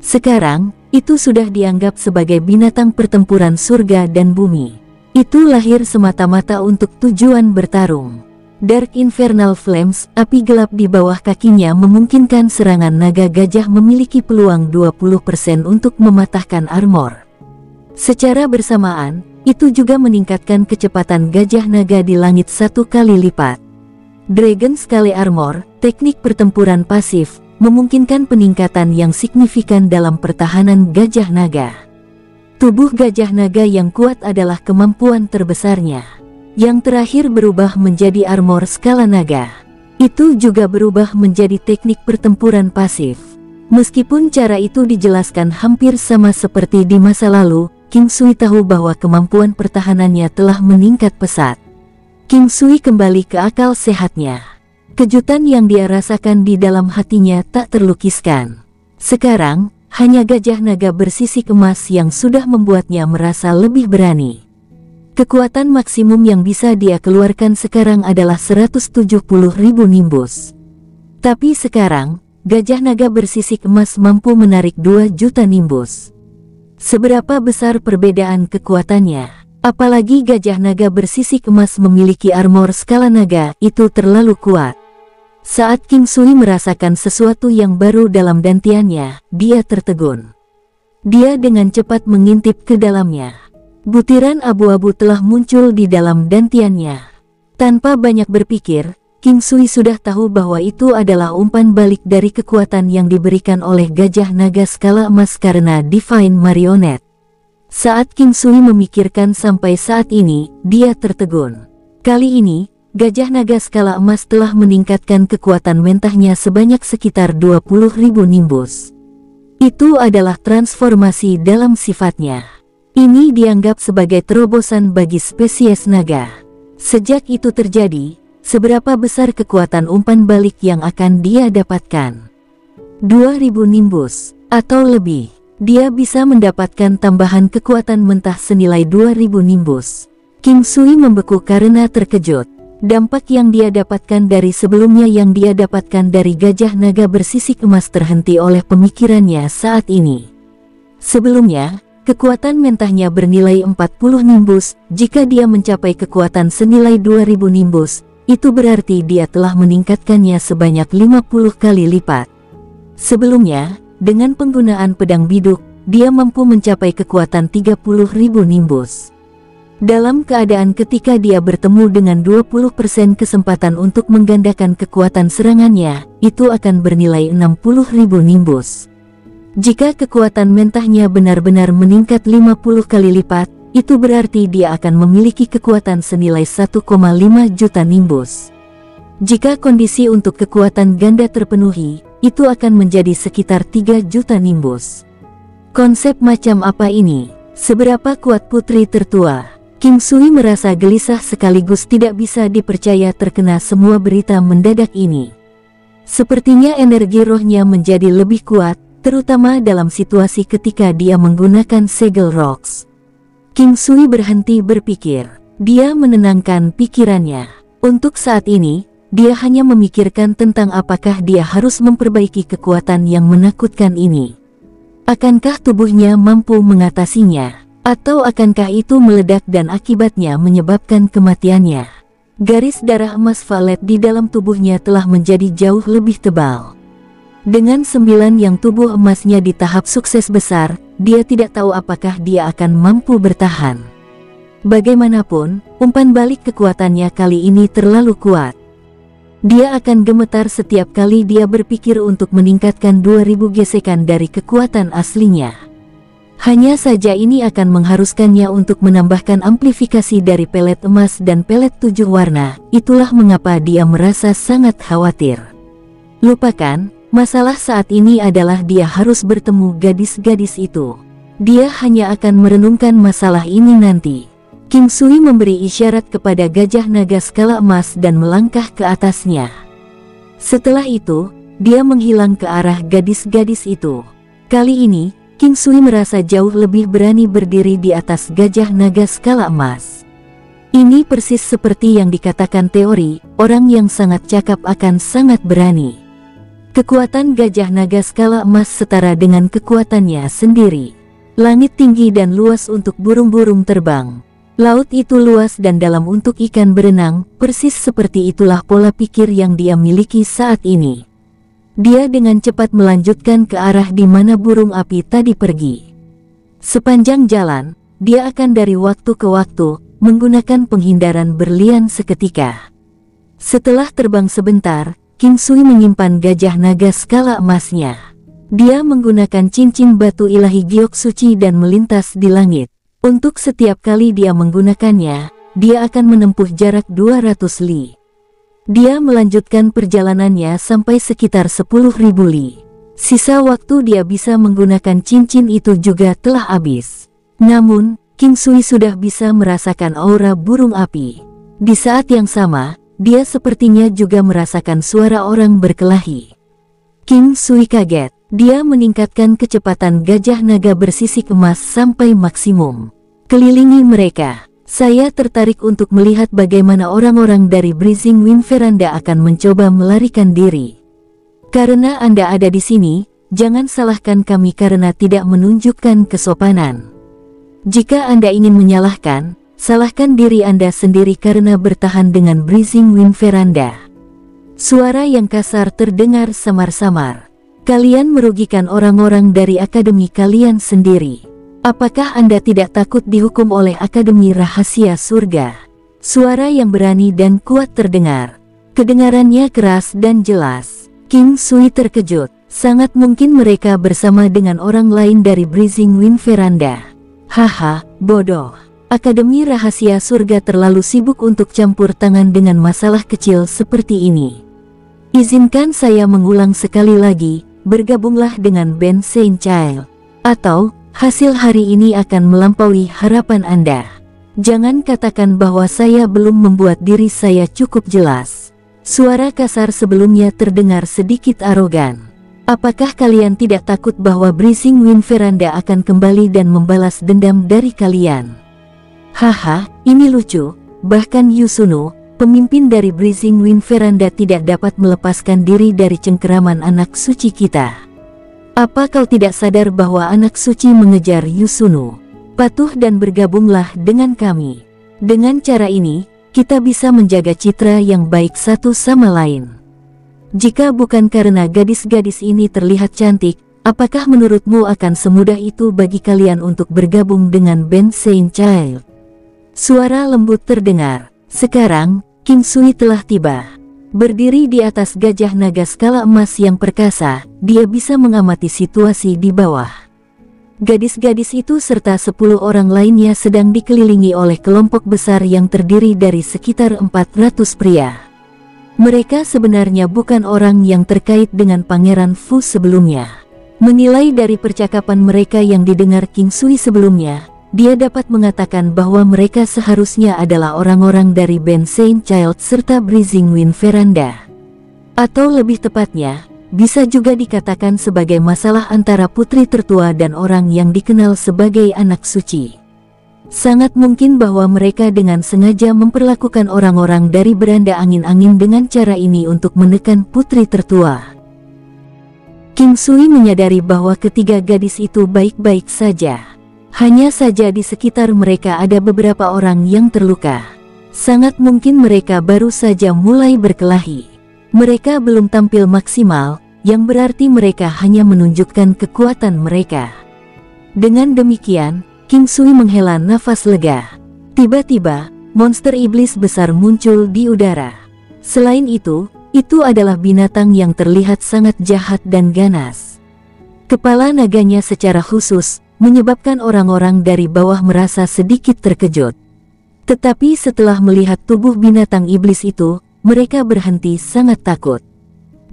Sekarang, itu sudah dianggap sebagai binatang pertempuran surga dan bumi. Itu lahir semata-mata untuk tujuan bertarung. Dark Infernal Flames, api gelap di bawah kakinya memungkinkan serangan naga gajah memiliki peluang 20% untuk mematahkan armor. Secara bersamaan, itu juga meningkatkan kecepatan gajah naga di langit 1 kali lipat. Dragon Scale Armor, teknik pertempuran pasif, memungkinkan peningkatan yang signifikan dalam pertahanan gajah naga. Tubuh gajah naga yang kuat adalah kemampuan terbesarnya. Yang terakhir berubah menjadi armor skala naga. Itu juga berubah menjadi teknik pertempuran pasif. Meskipun cara itu dijelaskan hampir sama seperti di masa lalu, King Sui tahu bahwa kemampuan pertahanannya telah meningkat pesat. King Sui kembali ke akal sehatnya. Kejutan yang dia rasakan di dalam hatinya tak terlukiskan. Sekarang, hanya gajah naga bersisik emas yang sudah membuatnya merasa lebih berani. Kekuatan maksimum yang bisa dia keluarkan sekarang adalah 170.000 nimbus. Tapi sekarang, gajah naga bersisik emas mampu menarik 2 juta nimbus. Seberapa besar perbedaan kekuatannya? Apalagi gajah naga bersisik emas memiliki armor skala naga, itu terlalu kuat. Saat King Sui merasakan sesuatu yang baru dalam dantiannya, dia tertegun. Dia dengan cepat mengintip ke dalamnya. Butiran abu-abu telah muncul di dalam dantiannya. Tanpa banyak berpikir, King Sui sudah tahu bahwa itu adalah umpan balik dari kekuatan yang diberikan oleh gajah naga skala emas karena Divine Marionette. Saat King Sui memikirkan sampai saat ini, dia tertegun. Kali ini, gajah naga skala emas telah meningkatkan kekuatan mentahnya sebanyak sekitar 20.000 nimbus. Itu adalah transformasi dalam sifatnya. Ini dianggap sebagai terobosan bagi spesies naga. Sejak itu terjadi, seberapa besar kekuatan umpan balik yang akan dia dapatkan? 2000 nimbus, atau lebih. Dia bisa mendapatkan tambahan kekuatan mentah senilai 2000 nimbus. King Sui membeku karena terkejut. Dampak yang dia dapatkan dari sebelumnya yang dia dapatkan dari gajah naga bersisik emas terhenti oleh pemikirannya saat ini. Sebelumnya, kekuatan mentahnya bernilai 40 nimbus. Jika dia mencapai kekuatan senilai 2000 nimbus, itu berarti dia telah meningkatkannya sebanyak 50 kali lipat. Sebelumnya, dengan penggunaan pedang biduk, dia mampu mencapai kekuatan 30.000 nimbus. Dalam keadaan ketika dia bertemu dengan 20% kesempatan untuk menggandakan kekuatan serangannya, itu akan bernilai 60.000 nimbus. Jika kekuatan mentahnya benar-benar meningkat 50 kali lipat, itu berarti dia akan memiliki kekuatan senilai 1,5 juta nimbus. Jika kondisi untuk kekuatan ganda terpenuhi, itu akan menjadi sekitar 3 juta nimbus. Konsep macam apa ini? Seberapa kuat putri tertua? King Sui merasa gelisah sekaligus tidak bisa dipercaya terkena semua berita mendadak ini. Sepertinya energi rohnya menjadi lebih kuat, terutama dalam situasi ketika dia menggunakan Segel Rocks. King Sui berhenti berpikir. Dia menenangkan pikirannya. Untuk saat ini, dia hanya memikirkan tentang apakah dia harus memperbaiki kekuatan yang menakutkan ini. Akankah tubuhnya mampu mengatasinya? Atau akankah itu meledak dan akibatnya menyebabkan kematiannya? Garis darah emas Valet di dalam tubuhnya telah menjadi jauh lebih tebal. Dengan 9 yang tubuh emasnya di tahap sukses besar, dia tidak tahu apakah dia akan mampu bertahan. Bagaimanapun, umpan balik kekuatannya kali ini terlalu kuat. Dia akan gemetar setiap kali dia berpikir untuk meningkatkan 2000 gesekan dari kekuatan aslinya. Hanya saja ini akan mengharuskannya untuk menambahkan amplifikasi dari pelet emas dan pelet 7 warna. Itulah mengapa dia merasa sangat khawatir. Lupakan. Masalah saat ini adalah dia harus bertemu gadis-gadis itu. Dia hanya akan merenungkan masalah ini nanti. King Sui memberi isyarat kepada gajah naga skala emas dan melangkah ke atasnya. Setelah itu, dia menghilang ke arah gadis-gadis itu. Kali ini, King Sui merasa jauh lebih berani berdiri di atas gajah naga skala emas. Ini persis seperti yang dikatakan teori, orang yang sangat cakap akan sangat berani. Kekuatan gajah naga skala emas setara dengan kekuatannya sendiri. Langit tinggi dan luas untuk burung-burung terbang. Laut itu luas dan dalam untuk ikan berenang, persis seperti itulah pola pikir yang dia miliki saat ini. Dia dengan cepat melanjutkan ke arah di mana burung api tadi pergi. Sepanjang jalan, dia akan dari waktu ke waktu, menggunakan penghindaran berlian seketika. Setelah terbang sebentar, King Sui menyimpan gajah naga skala emasnya. Dia menggunakan cincin batu ilahi giok suci dan melintas di langit. Untuk setiap kali dia menggunakannya, dia akan menempuh jarak 200 li. Dia melanjutkan perjalanannya sampai sekitar 10.000 li. Sisa waktu dia bisa menggunakan cincin itu juga telah habis. Namun, King Sui sudah bisa merasakan aura burung api. Di saat yang sama, dia sepertinya juga merasakan suara orang berkelahi. King Sui kaget. Dia meningkatkan kecepatan gajah naga bersisik emas sampai maksimum. Kelilingi mereka. Saya tertarik untuk melihat bagaimana orang-orang dari Blazing Wind Veranda akan mencoba melarikan diri. Karena Anda ada di sini, jangan salahkan kami karena tidak menunjukkan kesopanan. Jika Anda ingin menyalahkan, salahkan diri Anda sendiri karena bertahan dengan breathing wind veranda. Suara yang kasar terdengar samar-samar. Kalian merugikan orang-orang dari akademi kalian sendiri. Apakah Anda tidak takut dihukum oleh Akademi Rahasia Surga? Suara yang berani dan kuat terdengar. Kedengarannya keras dan jelas. King Sui terkejut. Sangat mungkin mereka bersama dengan orang lain dari breathing wind veranda. Haha, bodoh. Akademi Rahasia Surga terlalu sibuk untuk campur tangan dengan masalah kecil seperti ini. Izinkan saya mengulang sekali lagi, bergabunglah dengan band Saint Child. Atau, hasil hari ini akan melampaui harapan Anda. Jangan katakan bahwa saya belum membuat diri saya cukup jelas. Suara kasar sebelumnya terdengar sedikit arogan. Apakah kalian tidak takut bahwa breathing wind veranda akan kembali dan membalas dendam dari kalian? Haha, ini lucu. Bahkan Yusuno, pemimpin dari breathing wind veranda, tidak dapat melepaskan diri dari cengkeraman anak suci kita. Apa kau tidak sadar bahwa anak suci mengejar Yusuno? Patuh dan bergabunglah dengan kami. Dengan cara ini, kita bisa menjaga citra yang baik satu sama lain. Jika bukan karena gadis-gadis ini terlihat cantik, apakah menurutmu akan semudah itu bagi kalian untuk bergabung dengan band Saint Child? Suara lembut terdengar. Sekarang, King Sui telah tiba. Berdiri di atas gajah naga skala emas yang perkasa, dia bisa mengamati situasi di bawah. Gadis-gadis itu serta 10 orang lainnya sedang dikelilingi oleh kelompok besar yang terdiri dari sekitar 400 pria. Mereka sebenarnya bukan orang yang terkait dengan Pangeran Fu sebelumnya. Menilai dari percakapan mereka yang didengar King Sui sebelumnya, dia dapat mengatakan bahwa mereka seharusnya adalah orang-orang dari band Saint Child serta breathing wind veranda. Atau lebih tepatnya, bisa juga dikatakan sebagai masalah antara putri tertua dan orang yang dikenal sebagai anak suci. Sangat mungkin bahwa mereka dengan sengaja memperlakukan orang-orang dari beranda angin-angin dengan cara ini untuk menekan putri tertua. King Sui menyadari bahwa ketiga gadis itu baik-baik saja. Hanya saja di sekitar mereka ada beberapa orang yang terluka. Sangat mungkin mereka baru saja mulai berkelahi. Mereka belum tampil maksimal, yang berarti mereka hanya menunjukkan kekuatan mereka. Dengan demikian, King Sui menghela nafas lega. Tiba-tiba, monster iblis besar muncul di udara. Selain itu adalah binatang yang terlihat sangat jahat dan ganas. Kepala naganya secara khusus menyebabkan orang-orang dari bawah merasa sedikit terkejut. Tetapi setelah melihat tubuh binatang iblis itu, mereka berhenti sangat takut.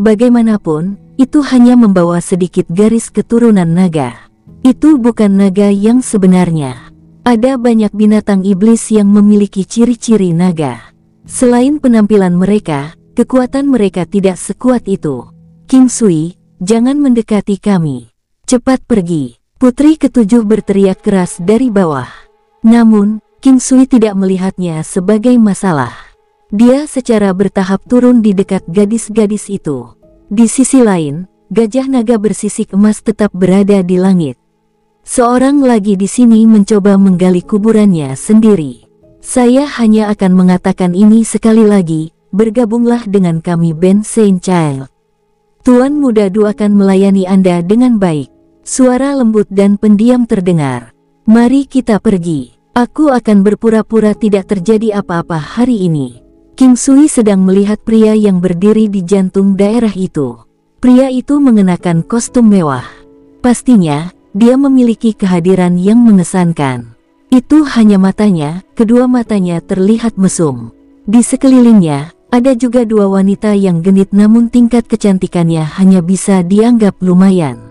Bagaimanapun, itu hanya membawa sedikit garis keturunan naga. Itu bukan naga yang sebenarnya. Ada banyak binatang iblis yang memiliki ciri-ciri naga. Selain penampilan mereka, kekuatan mereka tidak sekuat itu. King Sui, jangan mendekati kami. Cepat pergi. Putri ketujuh berteriak keras dari bawah. Namun, King Sui tidak melihatnya sebagai masalah. Dia secara bertahap turun di dekat gadis-gadis itu. Di sisi lain, gajah naga bersisik emas tetap berada di langit. Seorang lagi di sini mencoba menggali kuburannya sendiri. Saya hanya akan mengatakan ini sekali lagi, bergabunglah dengan kami band Saint Child. Tuan Muda Du akan melayani Anda dengan baik. Suara lembut dan pendiam terdengar. Mari kita pergi. Aku akan berpura-pura tidak terjadi apa-apa hari ini. King Sui sedang melihat pria yang berdiri di jantung daerah itu. Pria itu mengenakan kostum mewah. Pastinya, dia memiliki kehadiran yang mengesankan. Itu hanya matanya, kedua matanya terlihat mesum. Di sekelilingnya, ada juga dua wanita yang genit namun tingkat kecantikannya hanya bisa dianggap lumayan.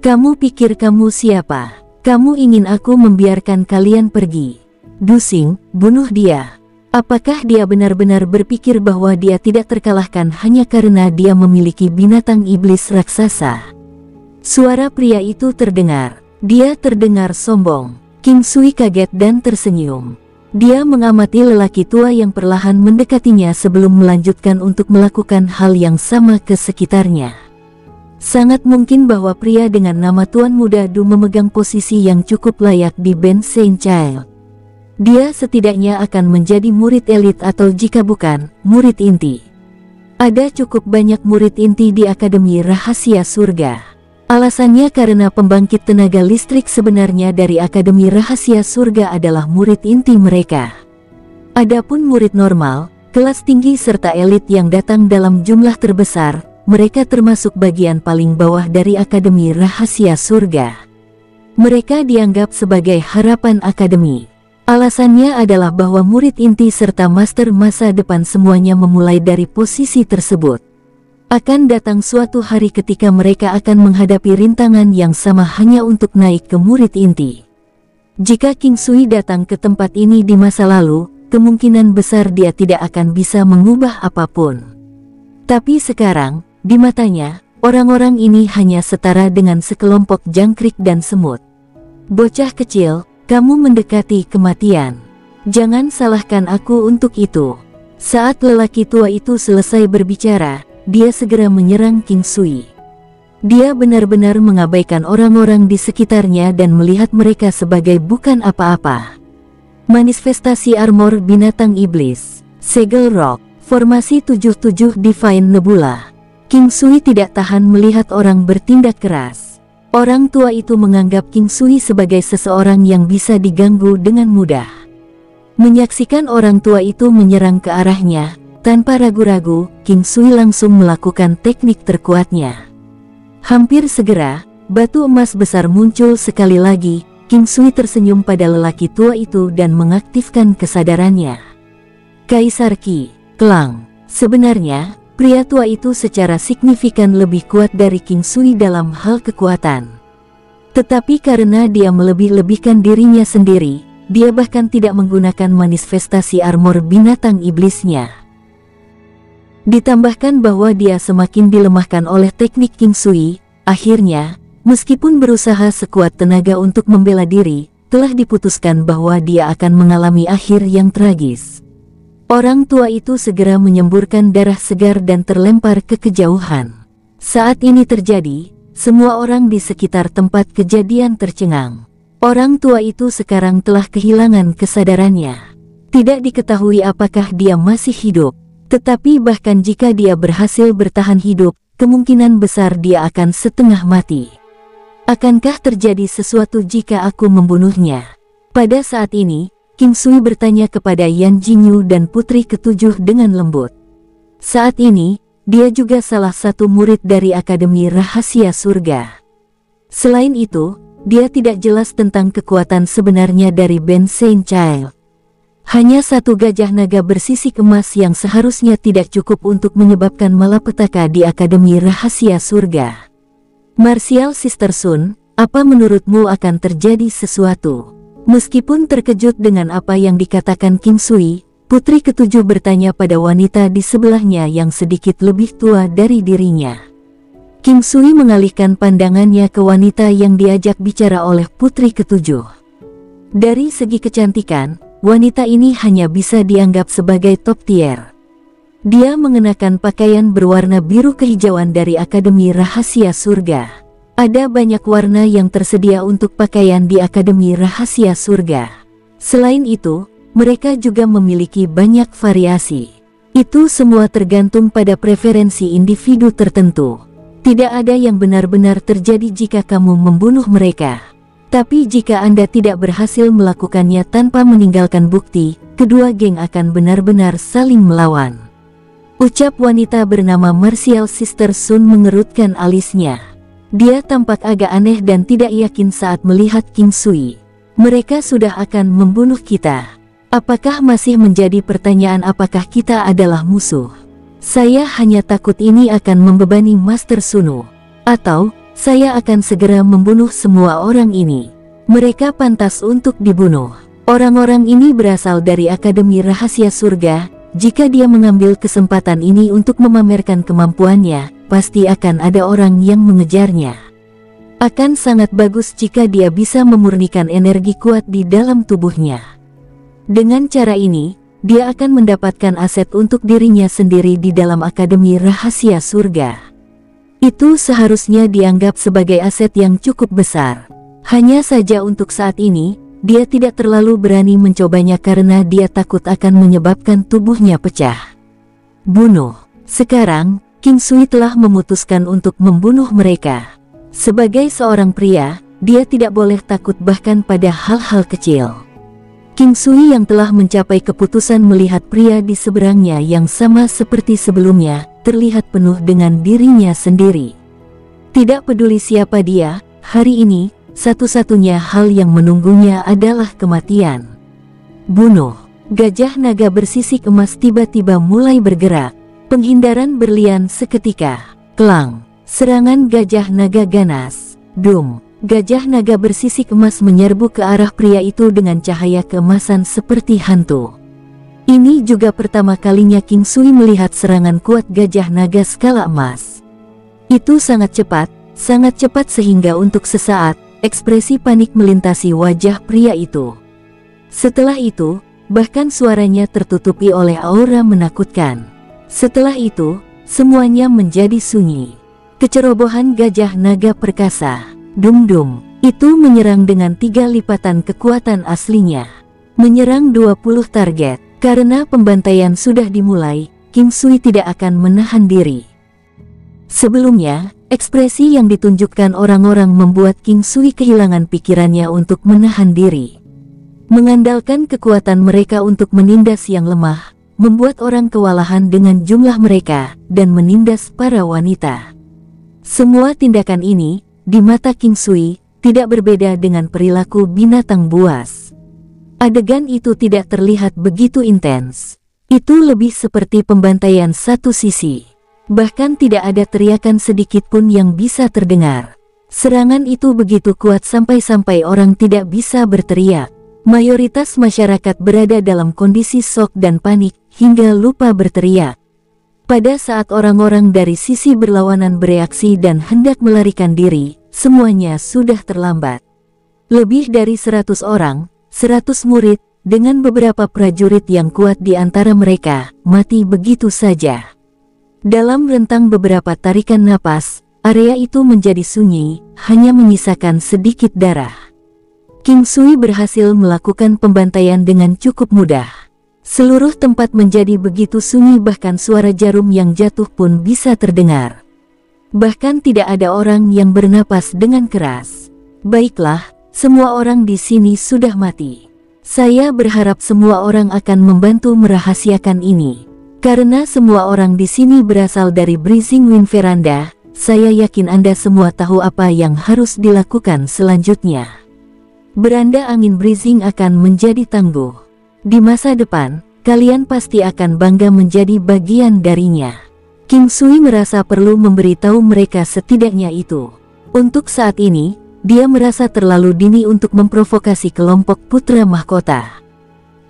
Kamu pikir kamu siapa? Kamu ingin aku membiarkan kalian pergi? Dusing, bunuh dia. Apakah dia benar-benar berpikir bahwa dia tidak terkalahkan hanya karena dia memiliki binatang iblis raksasa? Suara pria itu terdengar. Dia terdengar sombong. King Sui kaget dan tersenyum. Dia mengamati lelaki tua yang perlahan mendekatinya sebelum melanjutkan untuk melakukan hal yang sama ke sekitarnya. Sangat mungkin bahwa pria dengan nama Tuan Muda Du memegang posisi yang cukup layak di Band Saint Child. Dia setidaknya akan menjadi murid elit atau jika bukan, murid inti. Ada cukup banyak murid inti di Akademi Rahasia Surga. Alasannya karena pembangkit tenaga listrik sebenarnya dari Akademi Rahasia Surga adalah murid inti mereka. Adapun murid normal, kelas tinggi serta elit yang datang dalam jumlah terbesar, mereka termasuk bagian paling bawah dari Akademi Rahasia Surga. Mereka dianggap sebagai harapan akademi. Alasannya adalah bahwa murid inti serta master masa depan semuanya memulai dari posisi tersebut. Akan datang suatu hari ketika mereka akan menghadapi rintangan yang sama hanya untuk naik ke murid inti. Jika King Sui datang ke tempat ini di masa lalu, kemungkinan besar dia tidak akan bisa mengubah apapun. Tapi sekarang, di matanya, orang-orang ini hanya setara dengan sekelompok jangkrik dan semut. Bocah kecil, kamu mendekati kematian. Jangan salahkan aku untuk itu. Saat lelaki tua itu selesai berbicara, dia segera menyerang King Sui. Dia benar-benar mengabaikan orang-orang di sekitarnya dan melihat mereka sebagai bukan apa-apa. Manifestasi armor binatang iblis, segel rock, formasi 77 Divine Nebula. King Sui tidak tahan melihat orang bertindak keras. Orang tua itu menganggap King Sui sebagai seseorang yang bisa diganggu dengan mudah. Menyaksikan orang tua itu menyerang ke arahnya, tanpa ragu-ragu, King Sui langsung melakukan teknik terkuatnya. Hampir segera, batu emas besar muncul sekali lagi. King Sui tersenyum pada lelaki tua itu dan mengaktifkan kesadarannya. Kaisar Qi, Klang. Sebenarnya, pria tua itu secara signifikan lebih kuat dari King Sui dalam hal kekuatan. Tetapi karena dia melebih-lebihkan dirinya sendiri, dia bahkan tidak menggunakan manifestasi armor binatang iblisnya. Ditambahkan bahwa dia semakin dilemahkan oleh teknik King Sui, akhirnya, meskipun berusaha sekuat tenaga untuk membela diri, telah diputuskan bahwa dia akan mengalami akhir yang tragis. Orang tua itu segera menyemburkan darah segar dan terlempar ke kejauhan. Saat ini terjadi, semua orang di sekitar tempat kejadian tercengang. Orang tua itu sekarang telah kehilangan kesadarannya. Tidak diketahui apakah dia masih hidup, tetapi bahkan jika dia berhasil bertahan hidup, kemungkinan besar dia akan setengah mati. Akankah terjadi sesuatu jika aku membunuhnya? Pada saat ini, King Sui bertanya kepada Yan Jingyu dan putri ketujuh dengan lembut. Saat ini, dia juga salah satu murid dari Akademi Rahasia Surga. Selain itu, dia tidak jelas tentang kekuatan sebenarnya dari Band Saint Child. Hanya satu gajah naga bersisik emas yang seharusnya tidak cukup untuk menyebabkan malapetaka di Akademi Rahasia Surga. Martial Sister Sun, apa menurutmu akan terjadi sesuatu? Meskipun terkejut dengan apa yang dikatakan King Sui, putri ketujuh bertanya pada wanita di sebelahnya yang sedikit lebih tua dari dirinya. King Sui mengalihkan pandangannya ke wanita yang diajak bicara oleh putri ketujuh. Dari segi kecantikan, wanita ini hanya bisa dianggap sebagai top tier. Dia mengenakan pakaian berwarna biru kehijauan dari Akademi Rahasia Surga. Ada banyak warna yang tersedia untuk pakaian di Akademi Rahasia Surga. Selain itu, mereka juga memiliki banyak variasi. Itu semua tergantung pada preferensi individu tertentu. Tidak ada yang benar-benar terjadi jika kamu membunuh mereka. Tapi jika Anda tidak berhasil melakukannya tanpa meninggalkan bukti, kedua geng akan benar-benar saling melawan. Ucap wanita bernama Martial Sister Sun mengerutkan alisnya. Dia tampak agak aneh dan tidak yakin saat melihat King Sui. Mereka sudah akan membunuh kita. Apakah masih menjadi pertanyaan apakah kita adalah musuh? Saya hanya takut ini akan membebani Master Sunu. Atau, saya akan segera membunuh semua orang ini. Mereka pantas untuk dibunuh. Orang-orang ini berasal dari Akademi Rahasia Surga. Jika dia mengambil kesempatan ini untuk memamerkan kemampuannya, pasti akan ada orang yang mengejarnya. Akan sangat bagus jika dia bisa memurnikan energi kuat di dalam tubuhnya. Dengan cara ini, dia akan mendapatkan aset untuk dirinya sendiri di dalam Akademi Rahasia Surga. Itu seharusnya dianggap sebagai aset yang cukup besar. Hanya saja untuk saat ini, dia tidak terlalu berani mencobanya karena dia takut akan menyebabkan tubuhnya pecah. Bunuh. Sekarang, King Sui telah memutuskan untuk membunuh mereka. Sebagai seorang pria, dia tidak boleh takut bahkan pada hal-hal kecil. King Sui yang telah mencapai keputusan melihat pria di seberangnya yang sama seperti sebelumnya, terlihat penuh dengan dirinya sendiri. Tidak peduli siapa dia, hari ini, satu-satunya hal yang menunggunya adalah kematian. Bunuh. Gajah naga bersisik emas tiba-tiba mulai bergerak. Penghindaran berlian seketika. Klang. Serangan gajah naga ganas. Dum. Gajah naga bersisik emas menyerbu ke arah pria itu dengan cahaya keemasan seperti hantu. Ini juga pertama kalinya King Sui melihat serangan kuat gajah naga skala emas. Itu sangat cepat sehingga untuk sesaat, ekspresi panik melintasi wajah pria itu. Setelah itu, bahkan suaranya tertutupi oleh aura menakutkan. Setelah itu, semuanya menjadi sunyi. Kecerobohan gajah naga perkasa, Dum-Dum, itu menyerang dengan 3 lipatan kekuatan aslinya. Menyerang 20 target. Karena pembantaian sudah dimulai, King Sui tidak akan menahan diri. Sebelumnya, ekspresi yang ditunjukkan orang-orang membuat King Sui kehilangan pikirannya untuk menahan diri. Mengandalkan kekuatan mereka untuk menindas yang lemah, membuat orang kewalahan dengan jumlah mereka, dan menindas para wanita. Semua tindakan ini, di mata King Sui, tidak berbeda dengan perilaku binatang buas. Adegan itu tidak terlihat begitu intens. Itu lebih seperti pembantaian satu sisi. Bahkan tidak ada teriakan sedikit pun yang bisa terdengar. Serangan itu begitu kuat sampai-sampai orang tidak bisa berteriak. Mayoritas masyarakat berada dalam kondisi shock dan panik, hingga lupa berteriak. Pada saat orang-orang dari sisi berlawanan bereaksi dan hendak melarikan diri, semuanya sudah terlambat. Lebih dari 100 orang, 100 murid, dengan beberapa prajurit yang kuat di antara mereka, mati begitu saja. Dalam rentang beberapa tarikan napas, area itu menjadi sunyi, hanya menyisakan sedikit darah. King Sui berhasil melakukan pembantaian dengan cukup mudah. Seluruh tempat menjadi begitu sunyi, bahkan suara jarum yang jatuh pun bisa terdengar. Bahkan tidak ada orang yang bernapas dengan keras. Baiklah. Semua orang di sini sudah mati. Saya berharap semua orang akan membantu merahasiakan ini. Karena semua orang di sini berasal dari Breezing Wind Veranda, saya yakin Anda semua tahu apa yang harus dilakukan selanjutnya. Beranda angin Breezing akan menjadi tangguh. Di masa depan, kalian pasti akan bangga menjadi bagian darinya. King Sui merasa perlu memberitahu mereka setidaknya itu. Untuk saat ini, dia merasa terlalu dini untuk memprovokasi kelompok putra mahkota.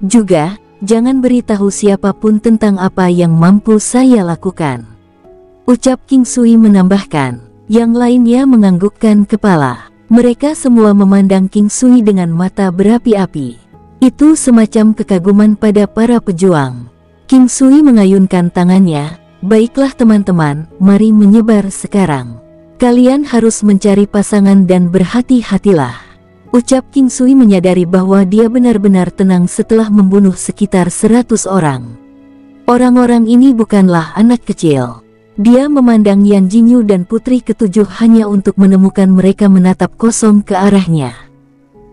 Juga, jangan beritahu siapapun tentang apa yang mampu saya lakukan. Ucap King Sui menambahkan. Yang lainnya menganggukkan kepala. Mereka semua memandang King Sui dengan mata berapi-api. Itu semacam kekaguman pada para pejuang. King Sui mengayunkan tangannya. Baiklah teman-teman, mari menyebar sekarang. Kalian harus mencari pasangan dan berhati-hatilah. Ucap King Sui menyadari bahwa dia benar-benar tenang setelah membunuh sekitar 100 orang. Orang-orang ini bukanlah anak kecil. Dia memandang Yan Jinyu dan putri ketujuh hanya untuk menemukan mereka menatap kosong ke arahnya.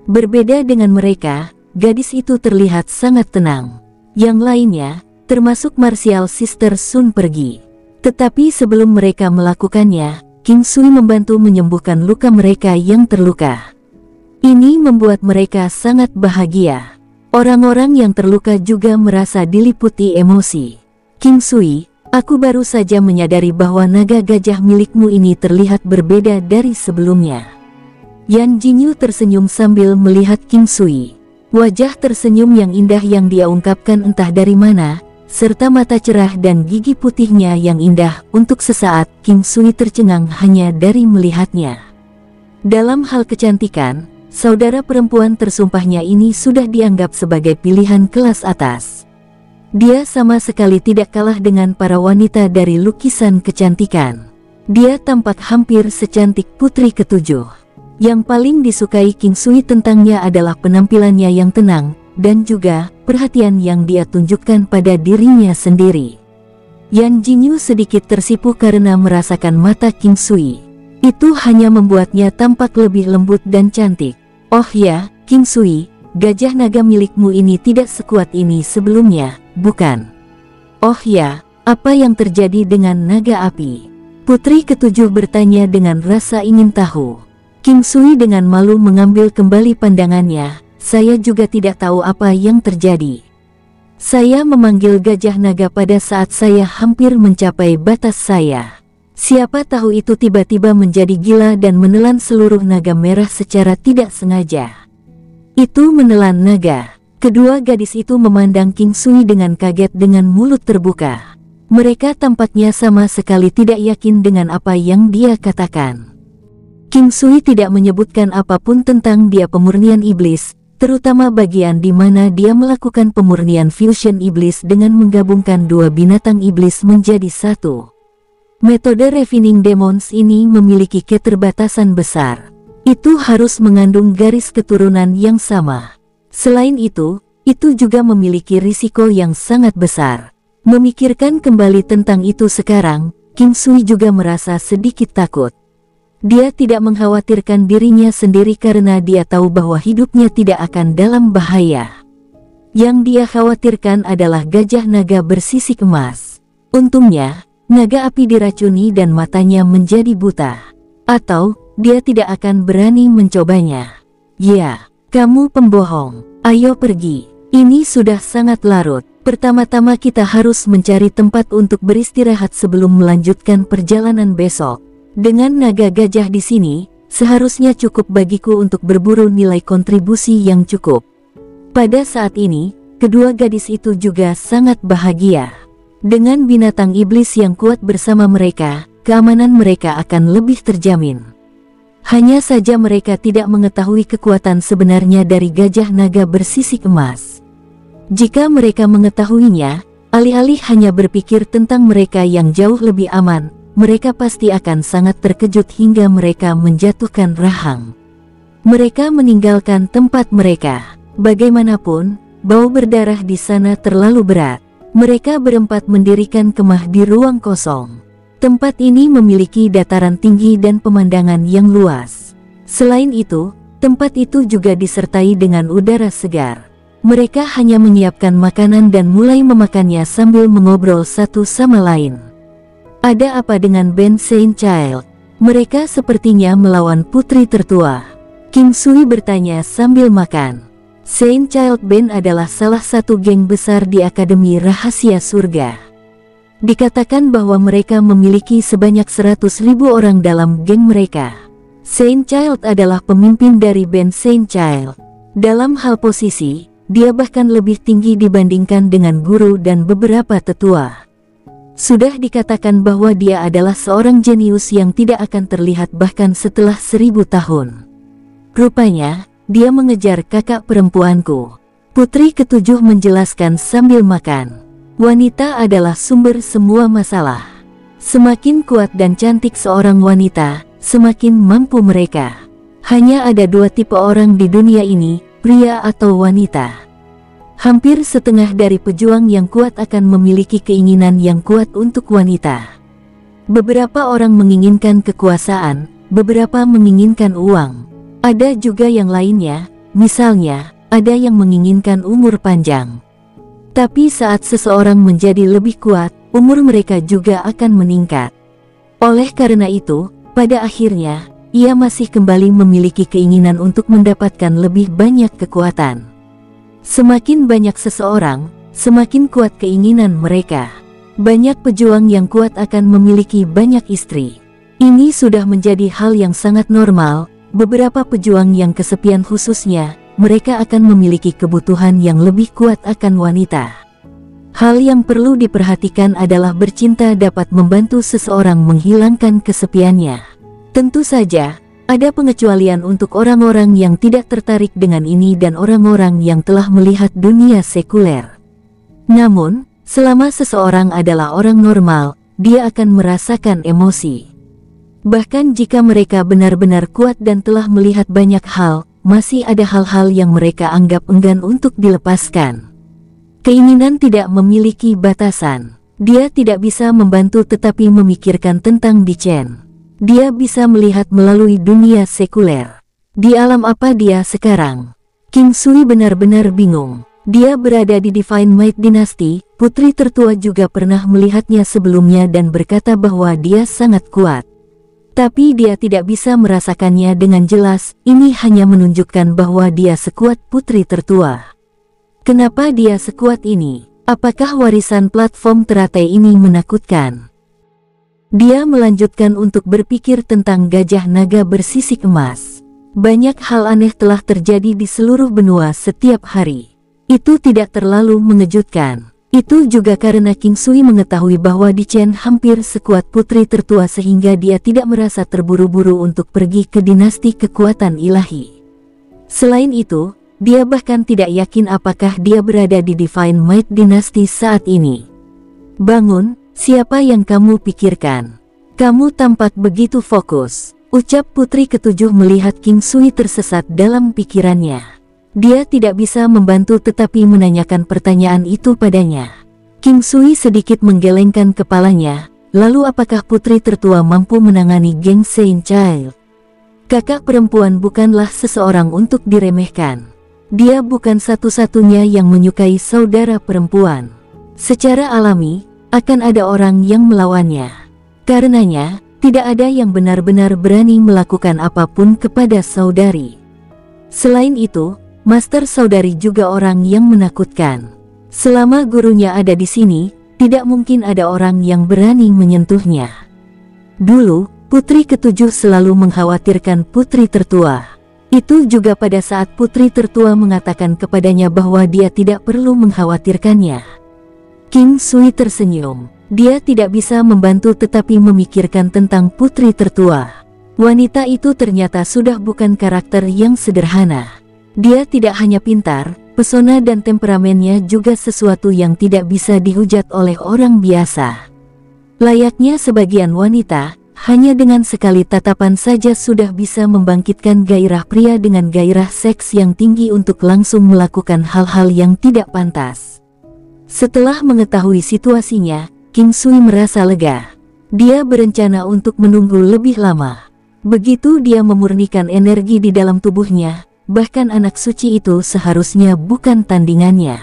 Berbeda dengan mereka, gadis itu terlihat sangat tenang. Yang lainnya, termasuk Martial Sister Sun pergi. Tetapi sebelum mereka melakukannya, King Sui membantu menyembuhkan luka mereka yang terluka. Ini membuat mereka sangat bahagia. Orang-orang yang terluka juga merasa diliputi emosi. King Sui, aku baru saja menyadari bahwa naga gajah milikmu ini terlihat berbeda dari sebelumnya. Yan Jinyu tersenyum sambil melihat King Sui. Wajah tersenyum yang indah yang dia ungkapkan entah dari mana, serta mata cerah dan gigi putihnya yang indah. Untuk sesaat, King Sui tercengang hanya dari melihatnya. Dalam hal kecantikan, saudara perempuan tersumpahnya ini sudah dianggap sebagai pilihan kelas atas. Dia sama sekali tidak kalah dengan para wanita dari lukisan kecantikan. Dia tampak hampir secantik putri ketujuh. Yang paling disukai King Sui tentangnya adalah penampilannya yang tenang, dan juga perhatian yang dia tunjukkan pada dirinya sendiri. Yan Jingyu sedikit tersipu karena merasakan mata King Sui. Itu hanya membuatnya tampak lebih lembut dan cantik. Oh ya, King Sui, gajah naga milikmu ini tidak sekuat ini sebelumnya, bukan? Oh ya, apa yang terjadi dengan naga api? Putri ketujuh bertanya dengan rasa ingin tahu. King Sui dengan malu mengambil kembali pandangannya. Saya juga tidak tahu apa yang terjadi. Saya memanggil gajah naga pada saat saya hampir mencapai batas saya. Siapa tahu itu tiba-tiba menjadi gila dan menelan seluruh naga merah secara tidak sengaja. Itu menelan naga. Kedua gadis itu memandang King Sui dengan kaget dengan mulut terbuka. Mereka tampaknya sama sekali tidak yakin dengan apa yang dia katakan. King Sui tidak menyebutkan apapun tentang dia pemurnian iblis, terutama bagian di mana dia melakukan pemurnian fusion iblis dengan menggabungkan dua binatang iblis menjadi satu. Metode refining demons ini memiliki keterbatasan besar. Itu harus mengandung garis keturunan yang sama. Selain itu juga memiliki risiko yang sangat besar. Memikirkan kembali tentang itu sekarang, King Sui juga merasa sedikit takut. Dia tidak mengkhawatirkan dirinya sendiri karena dia tahu bahwa hidupnya tidak akan dalam bahaya. Yang dia khawatirkan adalah gajah naga bersisik emas. Untungnya, naga api diracuni dan matanya menjadi buta. Atau, dia tidak akan berani mencobanya. Ya, kamu pembohong. Ayo pergi. Ini sudah sangat larut. Pertama-tama kita harus mencari tempat untuk beristirahat sebelum melanjutkan perjalanan besok. Dengan naga gajah di sini, seharusnya cukup bagiku untuk berburu nilai kontribusi yang cukup. Pada saat ini, kedua gadis itu juga sangat bahagia. Dengan binatang iblis yang kuat bersama mereka, keamanan mereka akan lebih terjamin. Hanya saja mereka tidak mengetahui kekuatan sebenarnya dari gajah naga bersisik emas. Jika mereka mengetahuinya, alih-alih hanya berpikir tentang mereka yang jauh lebih aman, mereka pasti akan sangat terkejut hingga mereka menjatuhkan rahang. Mereka meninggalkan tempat mereka. Bagaimanapun, bau berdarah di sana terlalu berat. Mereka berempat mendirikan kemah di ruang kosong. Tempat ini memiliki dataran tinggi dan pemandangan yang luas. Selain itu, tempat itu juga disertai dengan udara segar. Mereka hanya menyiapkan makanan dan mulai memakannya sambil mengobrol satu sama lain. Ada apa dengan Ben Saint Child? Mereka sepertinya melawan putri tertua. King Sui bertanya sambil makan. Saint Child Band adalah salah satu geng besar di Akademi Rahasia Surga. Dikatakan bahwa mereka memiliki sebanyak 100.000 orang dalam geng mereka. Saint Child adalah pemimpin dari band Saint Child. Dalam hal posisi, dia bahkan lebih tinggi dibandingkan dengan guru dan beberapa tetua. Sudah dikatakan bahwa dia adalah seorang jenius yang tidak akan terlihat bahkan setelah 1000 tahun. Rupanya, dia mengejar kakak perempuanku. Putri ketujuh menjelaskan sambil makan. Wanita adalah sumber semua masalah. Semakin kuat dan cantik seorang wanita, semakin mampu mereka. Hanya ada dua tipe orang di dunia ini, pria atau wanita. Hampir setengah dari pejuang yang kuat akan memiliki keinginan yang kuat untuk wanita. Beberapa orang menginginkan kekuasaan, beberapa menginginkan uang. Ada juga yang lainnya, misalnya, ada yang menginginkan umur panjang. Tapi saat seseorang menjadi lebih kuat, umur mereka juga akan meningkat. Oleh karena itu, pada akhirnya, ia masih kembali memiliki keinginan untuk mendapatkan lebih banyak kekuatan. Semakin banyak seseorang, semakin kuat keinginan mereka. Banyak pejuang yang kuat akan memiliki banyak istri. Ini sudah menjadi hal yang sangat normal. Beberapa pejuang yang kesepian khususnya, mereka akan memiliki kebutuhan yang lebih kuat akan wanita. Hal yang perlu diperhatikan adalah bercinta dapat membantu seseorang menghilangkan kesepiannya. Tentu saja, ada pengecualian untuk orang-orang yang tidak tertarik dengan ini dan orang-orang yang telah melihat dunia sekuler. Namun, selama seseorang adalah orang normal, dia akan merasakan emosi. Bahkan jika mereka benar-benar kuat dan telah melihat banyak hal, masih ada hal-hal yang mereka anggap enggan untuk dilepaskan. Keinginan tidak memiliki batasan. Dia tidak bisa membantu tetapi memikirkan tentang Di Chen. Dia bisa melihat melalui dunia sekuler. Di alam apa dia sekarang? King Sui benar-benar bingung. Dia berada di Divine Might Dynasty. Putri tertua juga pernah melihatnya sebelumnya dan berkata bahwa dia sangat kuat. Tapi dia tidak bisa merasakannya dengan jelas. Ini hanya menunjukkan bahwa dia sekuat putri tertua. Kenapa dia sekuat ini? Apakah warisan platform teratai ini menakutkan? Dia melanjutkan untuk berpikir tentang gajah naga bersisik emas. Banyak hal aneh telah terjadi di seluruh benua setiap hari. Itu tidak terlalu mengejutkan. Itu juga karena King Sui mengetahui bahwa Di Chen hampir sekuat putri tertua sehingga dia tidak merasa terburu-buru untuk pergi ke dinasti kekuatan ilahi. Selain itu, dia bahkan tidak yakin apakah dia berada di Divine Might Dynasty saat ini. Bangun, siapa yang kamu pikirkan? Kamu tampak begitu fokus, ucap putri ketujuh melihat King Sui tersesat dalam pikirannya. Dia tidak bisa membantu tetapi menanyakan pertanyaan itu padanya. King Sui sedikit menggelengkan kepalanya, lalu apakah putri tertua mampu menangani Geng Sein Child? Kakak perempuan bukanlah seseorang untuk diremehkan. Dia bukan satu-satunya yang menyukai saudara perempuan. Secara alami, akan ada orang yang melawannya. Karenanya, tidak ada yang benar-benar berani melakukan apapun kepada saudari. Selain itu, Master Saudari juga orang yang menakutkan. Selama gurunya ada di sini, tidak mungkin ada orang yang berani menyentuhnya. Dulu, putri ketujuh selalu mengkhawatirkan putri tertua. Itu juga pada saat putri tertua mengatakan kepadanya bahwa dia tidak perlu mengkhawatirkannya. King Sui tersenyum. Dia tidak bisa membantu tetapi memikirkan tentang putri tertua. Wanita itu ternyata sudah bukan karakter yang sederhana. Dia tidak hanya pintar, pesona dan temperamennya juga sesuatu yang tidak bisa dihujat oleh orang biasa. Layaknya sebagian wanita, hanya dengan sekali tatapan saja sudah bisa membangkitkan gairah pria dengan gairah seks yang tinggi untuk langsung melakukan hal-hal yang tidak pantas. Setelah mengetahui situasinya, King Sui merasa lega. Dia berencana untuk menunggu lebih lama. Begitu dia memurnikan energi di dalam tubuhnya, bahkan anak suci itu seharusnya bukan tandingannya.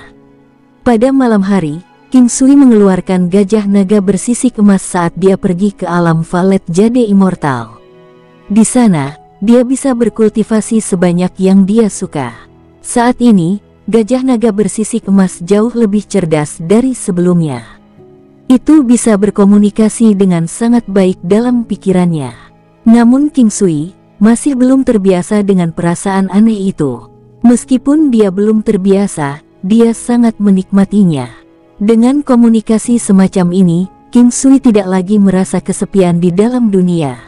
Pada malam hari, King Sui mengeluarkan gajah naga bersisik emas saat dia pergi ke alam Valet Jade Immortal. Di sana, dia bisa berkultivasi sebanyak yang dia suka. Saat ini, gajah naga bersisik emas jauh lebih cerdas dari sebelumnya. Itu bisa berkomunikasi dengan sangat baik dalam pikirannya. Namun King Sui masih belum terbiasa dengan perasaan aneh itu. Meskipun dia belum terbiasa, dia sangat menikmatinya. Dengan komunikasi semacam ini, King Sui tidak lagi merasa kesepian di dalam dunia.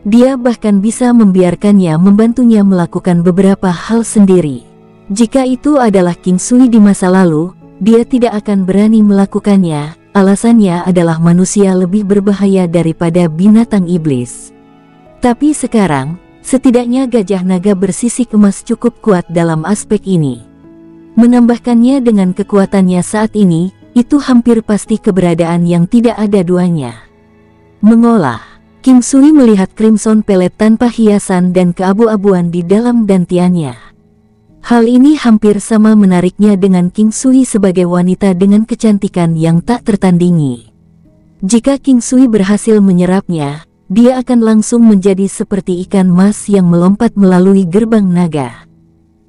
Dia bahkan bisa membiarkannya membantunya melakukan beberapa hal sendiri. Jika itu adalah King Sui di masa lalu, dia tidak akan berani melakukannya. Alasannya adalah manusia lebih berbahaya daripada binatang iblis. Tapi sekarang, setidaknya gajah naga bersisik emas cukup kuat dalam aspek ini. Menambahkannya dengan kekuatannya saat ini, itu hampir pasti keberadaan yang tidak ada duanya. Mengolah, King Sui melihat Crimson Pelet tanpa hiasan dan keabu-abuan di dalam dantiannya. Hal ini hampir sama menariknya dengan King Sui sebagai wanita dengan kecantikan yang tak tertandingi. Jika King Sui berhasil menyerapnya, dia akan langsung menjadi seperti ikan mas yang melompat melalui gerbang naga.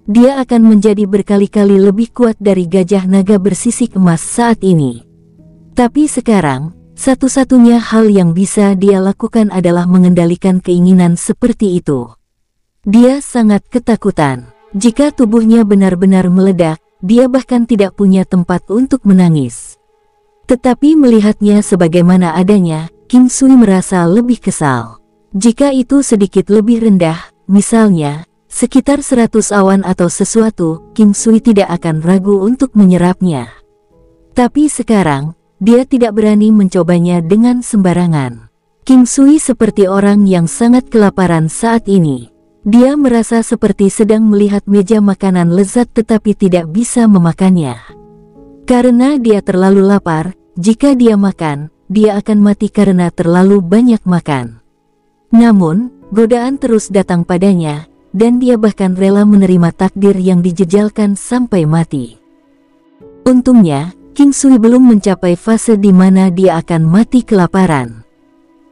Dia akan menjadi berkali-kali lebih kuat dari gajah naga bersisik emas saat ini. Tapi sekarang, satu-satunya hal yang bisa dia lakukan adalah mengendalikan keinginan seperti itu. Dia sangat ketakutan. Jika tubuhnya benar-benar meledak, dia bahkan tidak punya tempat untuk menangis. Tetapi melihatnya sebagaimana adanya, King Sui merasa lebih kesal. Jika itu sedikit lebih rendah, misalnya, sekitar 100 awan atau sesuatu, King Sui tidak akan ragu untuk menyerapnya. Tapi sekarang, dia tidak berani mencobanya dengan sembarangan. King Sui seperti orang yang sangat kelaparan saat ini. Dia merasa seperti sedang melihat meja makanan lezat tetapi tidak bisa memakannya. Karena dia terlalu lapar, jika dia makan, dia akan mati karena terlalu banyak makan. Namun, godaan terus datang padanya, dan dia bahkan rela menerima takdir yang dijejalkan sampai mati. Untungnya, King Sui belum mencapai fase di mana dia akan mati kelaparan.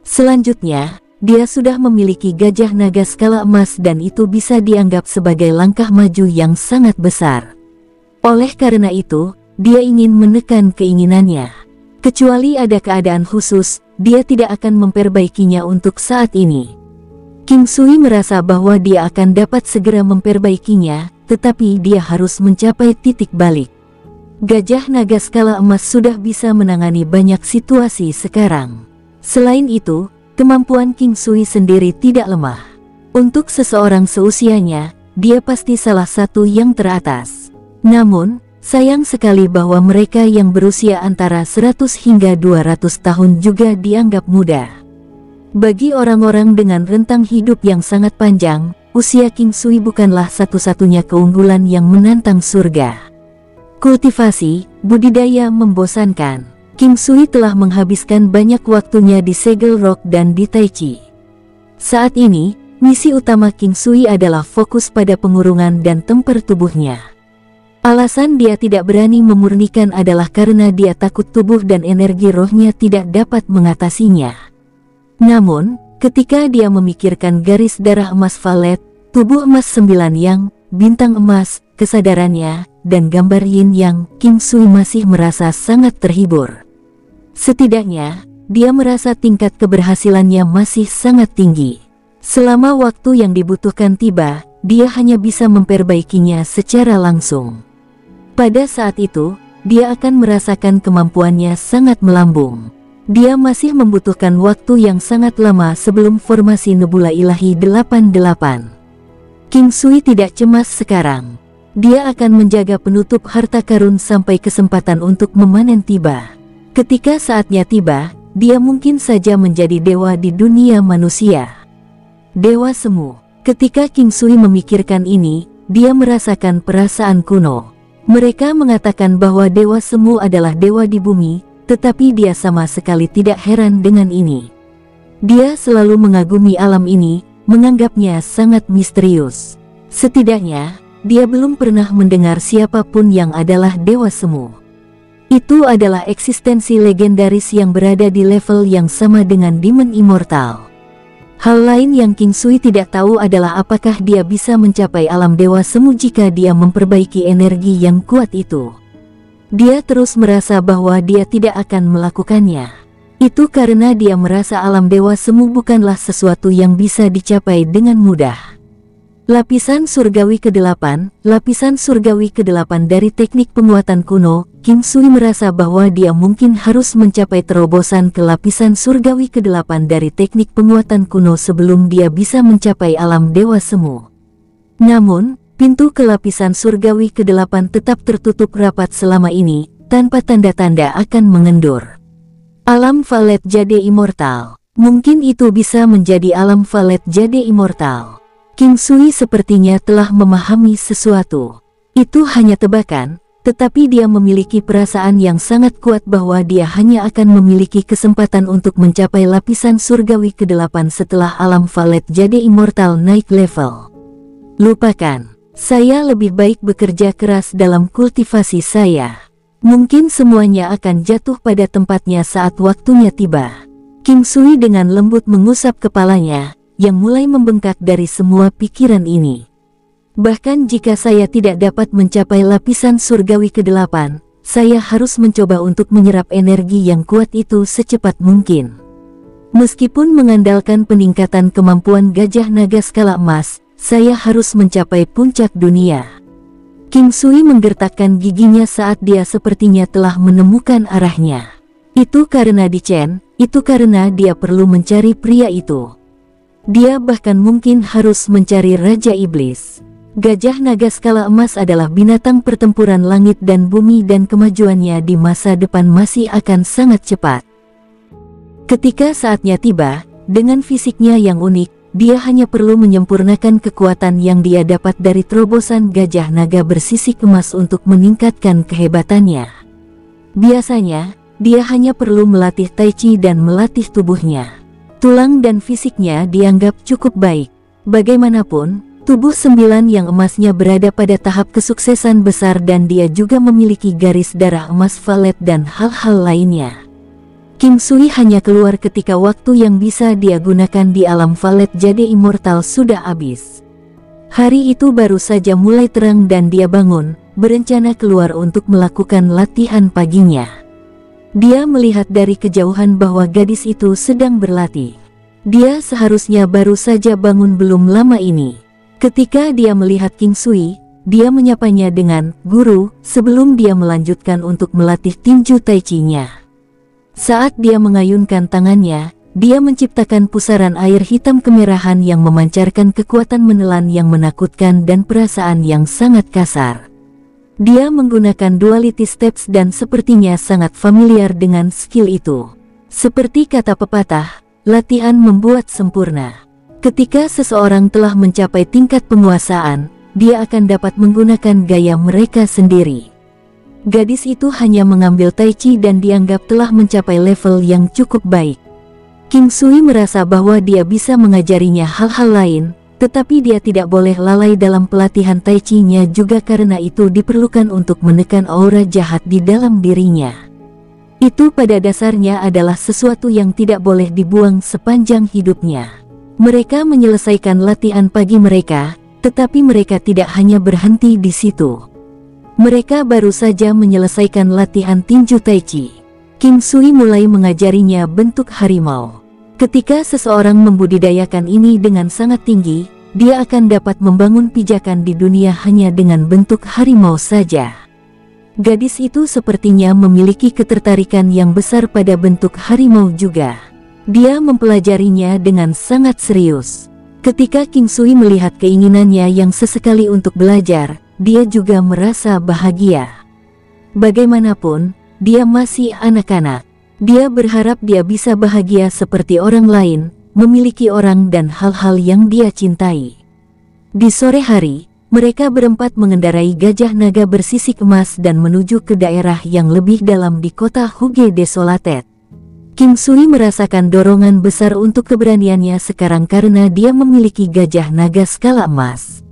Selanjutnya, dia sudah memiliki gajah naga skala emas dan itu bisa dianggap sebagai langkah maju yang sangat besar. Oleh karena itu, dia ingin menekan keinginannya. Kecuali ada keadaan khusus, dia tidak akan memperbaikinya untuk saat ini. King Sui merasa bahwa dia akan dapat segera memperbaikinya, tetapi dia harus mencapai titik balik. Gajah naga skala emas sudah bisa menangani banyak situasi sekarang. Selain itu, kemampuan King Sui sendiri tidak lemah. Untuk seseorang seusianya, dia pasti salah satu yang teratas. Namun, sayang sekali bahwa mereka yang berusia antara 100 hingga 200 tahun juga dianggap muda. Bagi orang-orang dengan rentang hidup yang sangat panjang, usia King Sui bukanlah satu-satunya keunggulan yang menantang surga. Kultivasi, budidaya membosankan. King Sui telah menghabiskan banyak waktunya di Segel Rock dan di Taichi. Saat ini, misi utama King Sui adalah fokus pada pengurungan dan temper tubuhnya. Alasan dia tidak berani memurnikan adalah karena dia takut tubuh dan energi rohnya tidak dapat mengatasinya. Namun, ketika dia memikirkan garis darah emas valet, tubuh emas 9 yang, bintang emas, kesadarannya, dan gambar yin yang, King Sui masih merasa sangat terhibur. Setidaknya, dia merasa tingkat keberhasilannya masih sangat tinggi. Selama waktu yang dibutuhkan tiba, dia hanya bisa memperbaikinya secara langsung. Pada saat itu, dia akan merasakan kemampuannya sangat melambung. Dia masih membutuhkan waktu yang sangat lama sebelum formasi Nebula Ilahi 88. King Sui tidak cemas sekarang. Dia akan menjaga penutup harta karun sampai kesempatan untuk memanen tiba. Ketika saatnya tiba, dia mungkin saja menjadi dewa di dunia manusia. Dewa Semu. Ketika King Sui memikirkan ini, dia merasakan perasaan kuno. Mereka mengatakan bahwa Dewa Semu adalah dewa di bumi, tetapi dia sama sekali tidak heran dengan ini. Dia selalu mengagumi alam ini, menganggapnya sangat misterius. Setidaknya, dia belum pernah mendengar siapapun yang adalah Dewa Semu. Itu adalah eksistensi legendaris yang berada di level yang sama dengan Demon Immortal. Hal lain yang King Sui tidak tahu adalah apakah dia bisa mencapai alam Dewa Semu jika dia memperbaiki energi yang kuat itu. Dia terus merasa bahwa dia tidak akan melakukannya. Itu karena dia merasa alam Dewa Semu bukanlah sesuatu yang bisa dicapai dengan mudah. Lapisan surgawi ke-8, lapisan surgawi ke-8 dari teknik penguatan kuno, King Sui merasa bahwa dia mungkin harus mencapai terobosan ke lapisan surgawi ke-8 dari teknik penguatan kuno sebelum dia bisa mencapai alam Dewa Semu. Namun, pintu ke lapisan surgawi ke-8 tetap tertutup rapat selama ini, tanpa tanda-tanda akan mengendur. Alam Valet Jade Immortal. Mungkin itu bisa menjadi alam Valet Jade Immortal. King Sui sepertinya telah memahami sesuatu. Itu hanya tebakan, tetapi dia memiliki perasaan yang sangat kuat bahwa dia hanya akan memiliki kesempatan untuk mencapai lapisan surgawi ke-8 setelah alam Valet Jade Immortal naik level. Lupakan, saya lebih baik bekerja keras dalam kultivasi saya. Mungkin semuanya akan jatuh pada tempatnya saat waktunya tiba. King Sui dengan lembut mengusap kepalanya, yang mulai membengkak dari semua pikiran ini. Bahkan jika saya tidak dapat mencapai lapisan surgawi ke-8, saya harus mencoba untuk menyerap energi yang kuat itu secepat mungkin. Meskipun mengandalkan peningkatan kemampuan gajah naga skala emas, saya harus mencapai puncak dunia. King Sui menggertakkan giginya saat dia sepertinya telah menemukan arahnya. Itu karena Di Chen, itu karena dia perlu mencari pria itu. Dia bahkan mungkin harus mencari Raja Iblis. Gajah naga skala emas adalah binatang pertempuran langit dan bumi dan kemajuannya di masa depan masih akan sangat cepat. Ketika saatnya tiba, dengan fisiknya yang unik, dia hanya perlu menyempurnakan kekuatan yang dia dapat dari terobosan gajah naga bersisik emas untuk meningkatkan kehebatannya. Biasanya, dia hanya perlu melatih Tai Chi dan melatih tubuhnya. Tulang dan fisiknya dianggap cukup baik. Bagaimanapun, tubuh 9 yang emasnya berada pada tahap kesuksesan besar dan dia juga memiliki garis darah emas valet dan hal-hal lainnya. Kim Sui hanya keluar ketika waktu yang bisa dia gunakan di alam valet jade immortal sudah habis. Hari itu baru saja mulai terang dan dia bangun, berencana keluar untuk melakukan latihan paginya. Dia melihat dari kejauhan bahwa gadis itu sedang berlatih. Dia seharusnya baru saja bangun belum lama ini. Ketika dia melihat King Sui, dia menyapanya dengan "Guru" sebelum dia melanjutkan untuk melatih tinju Tai Chi-nya. Saat dia mengayunkan tangannya, dia menciptakan pusaran air hitam kemerahan yang memancarkan kekuatan menelan yang menakutkan dan perasaan yang sangat kasar. Dia menggunakan duality steps dan sepertinya sangat familiar dengan skill itu. Seperti kata pepatah, latihan membuat sempurna. Ketika seseorang telah mencapai tingkat penguasaan, dia akan dapat menggunakan gaya mereka sendiri. Gadis itu hanya mengambil Tai Chi dan dianggap telah mencapai level yang cukup baik. King Sui merasa bahwa dia bisa mengajarinya hal-hal lain, tetapi dia tidak boleh lalai dalam pelatihan Tai Chi-nya juga karena itu diperlukan untuk menekan aura jahat di dalam dirinya. Itu pada dasarnya adalah sesuatu yang tidak boleh dibuang sepanjang hidupnya. Mereka menyelesaikan latihan pagi mereka, tetapi mereka tidak hanya berhenti di situ. Mereka baru saja menyelesaikan latihan tinju Tai Chi. King Sui mulai mengajarinya bentuk harimau. Ketika seseorang membudidayakan ini dengan sangat tinggi, dia akan dapat membangun pijakan di dunia hanya dengan bentuk harimau saja. Gadis itu sepertinya memiliki ketertarikan yang besar pada bentuk harimau juga. Dia mempelajarinya dengan sangat serius. Ketika King Sui melihat keinginannya yang sesekali untuk belajar, dia juga merasa bahagia. Bagaimanapun, dia masih anak-anak. Dia berharap dia bisa bahagia seperti orang lain, memiliki orang dan hal-hal yang dia cintai. Di sore hari, mereka berempat mengendarai gajah naga bersisik emas dan menuju ke daerah yang lebih dalam di kota Huge Desolated. King Sui merasakan dorongan besar untuk keberaniannya sekarang karena dia memiliki gajah naga skala emas.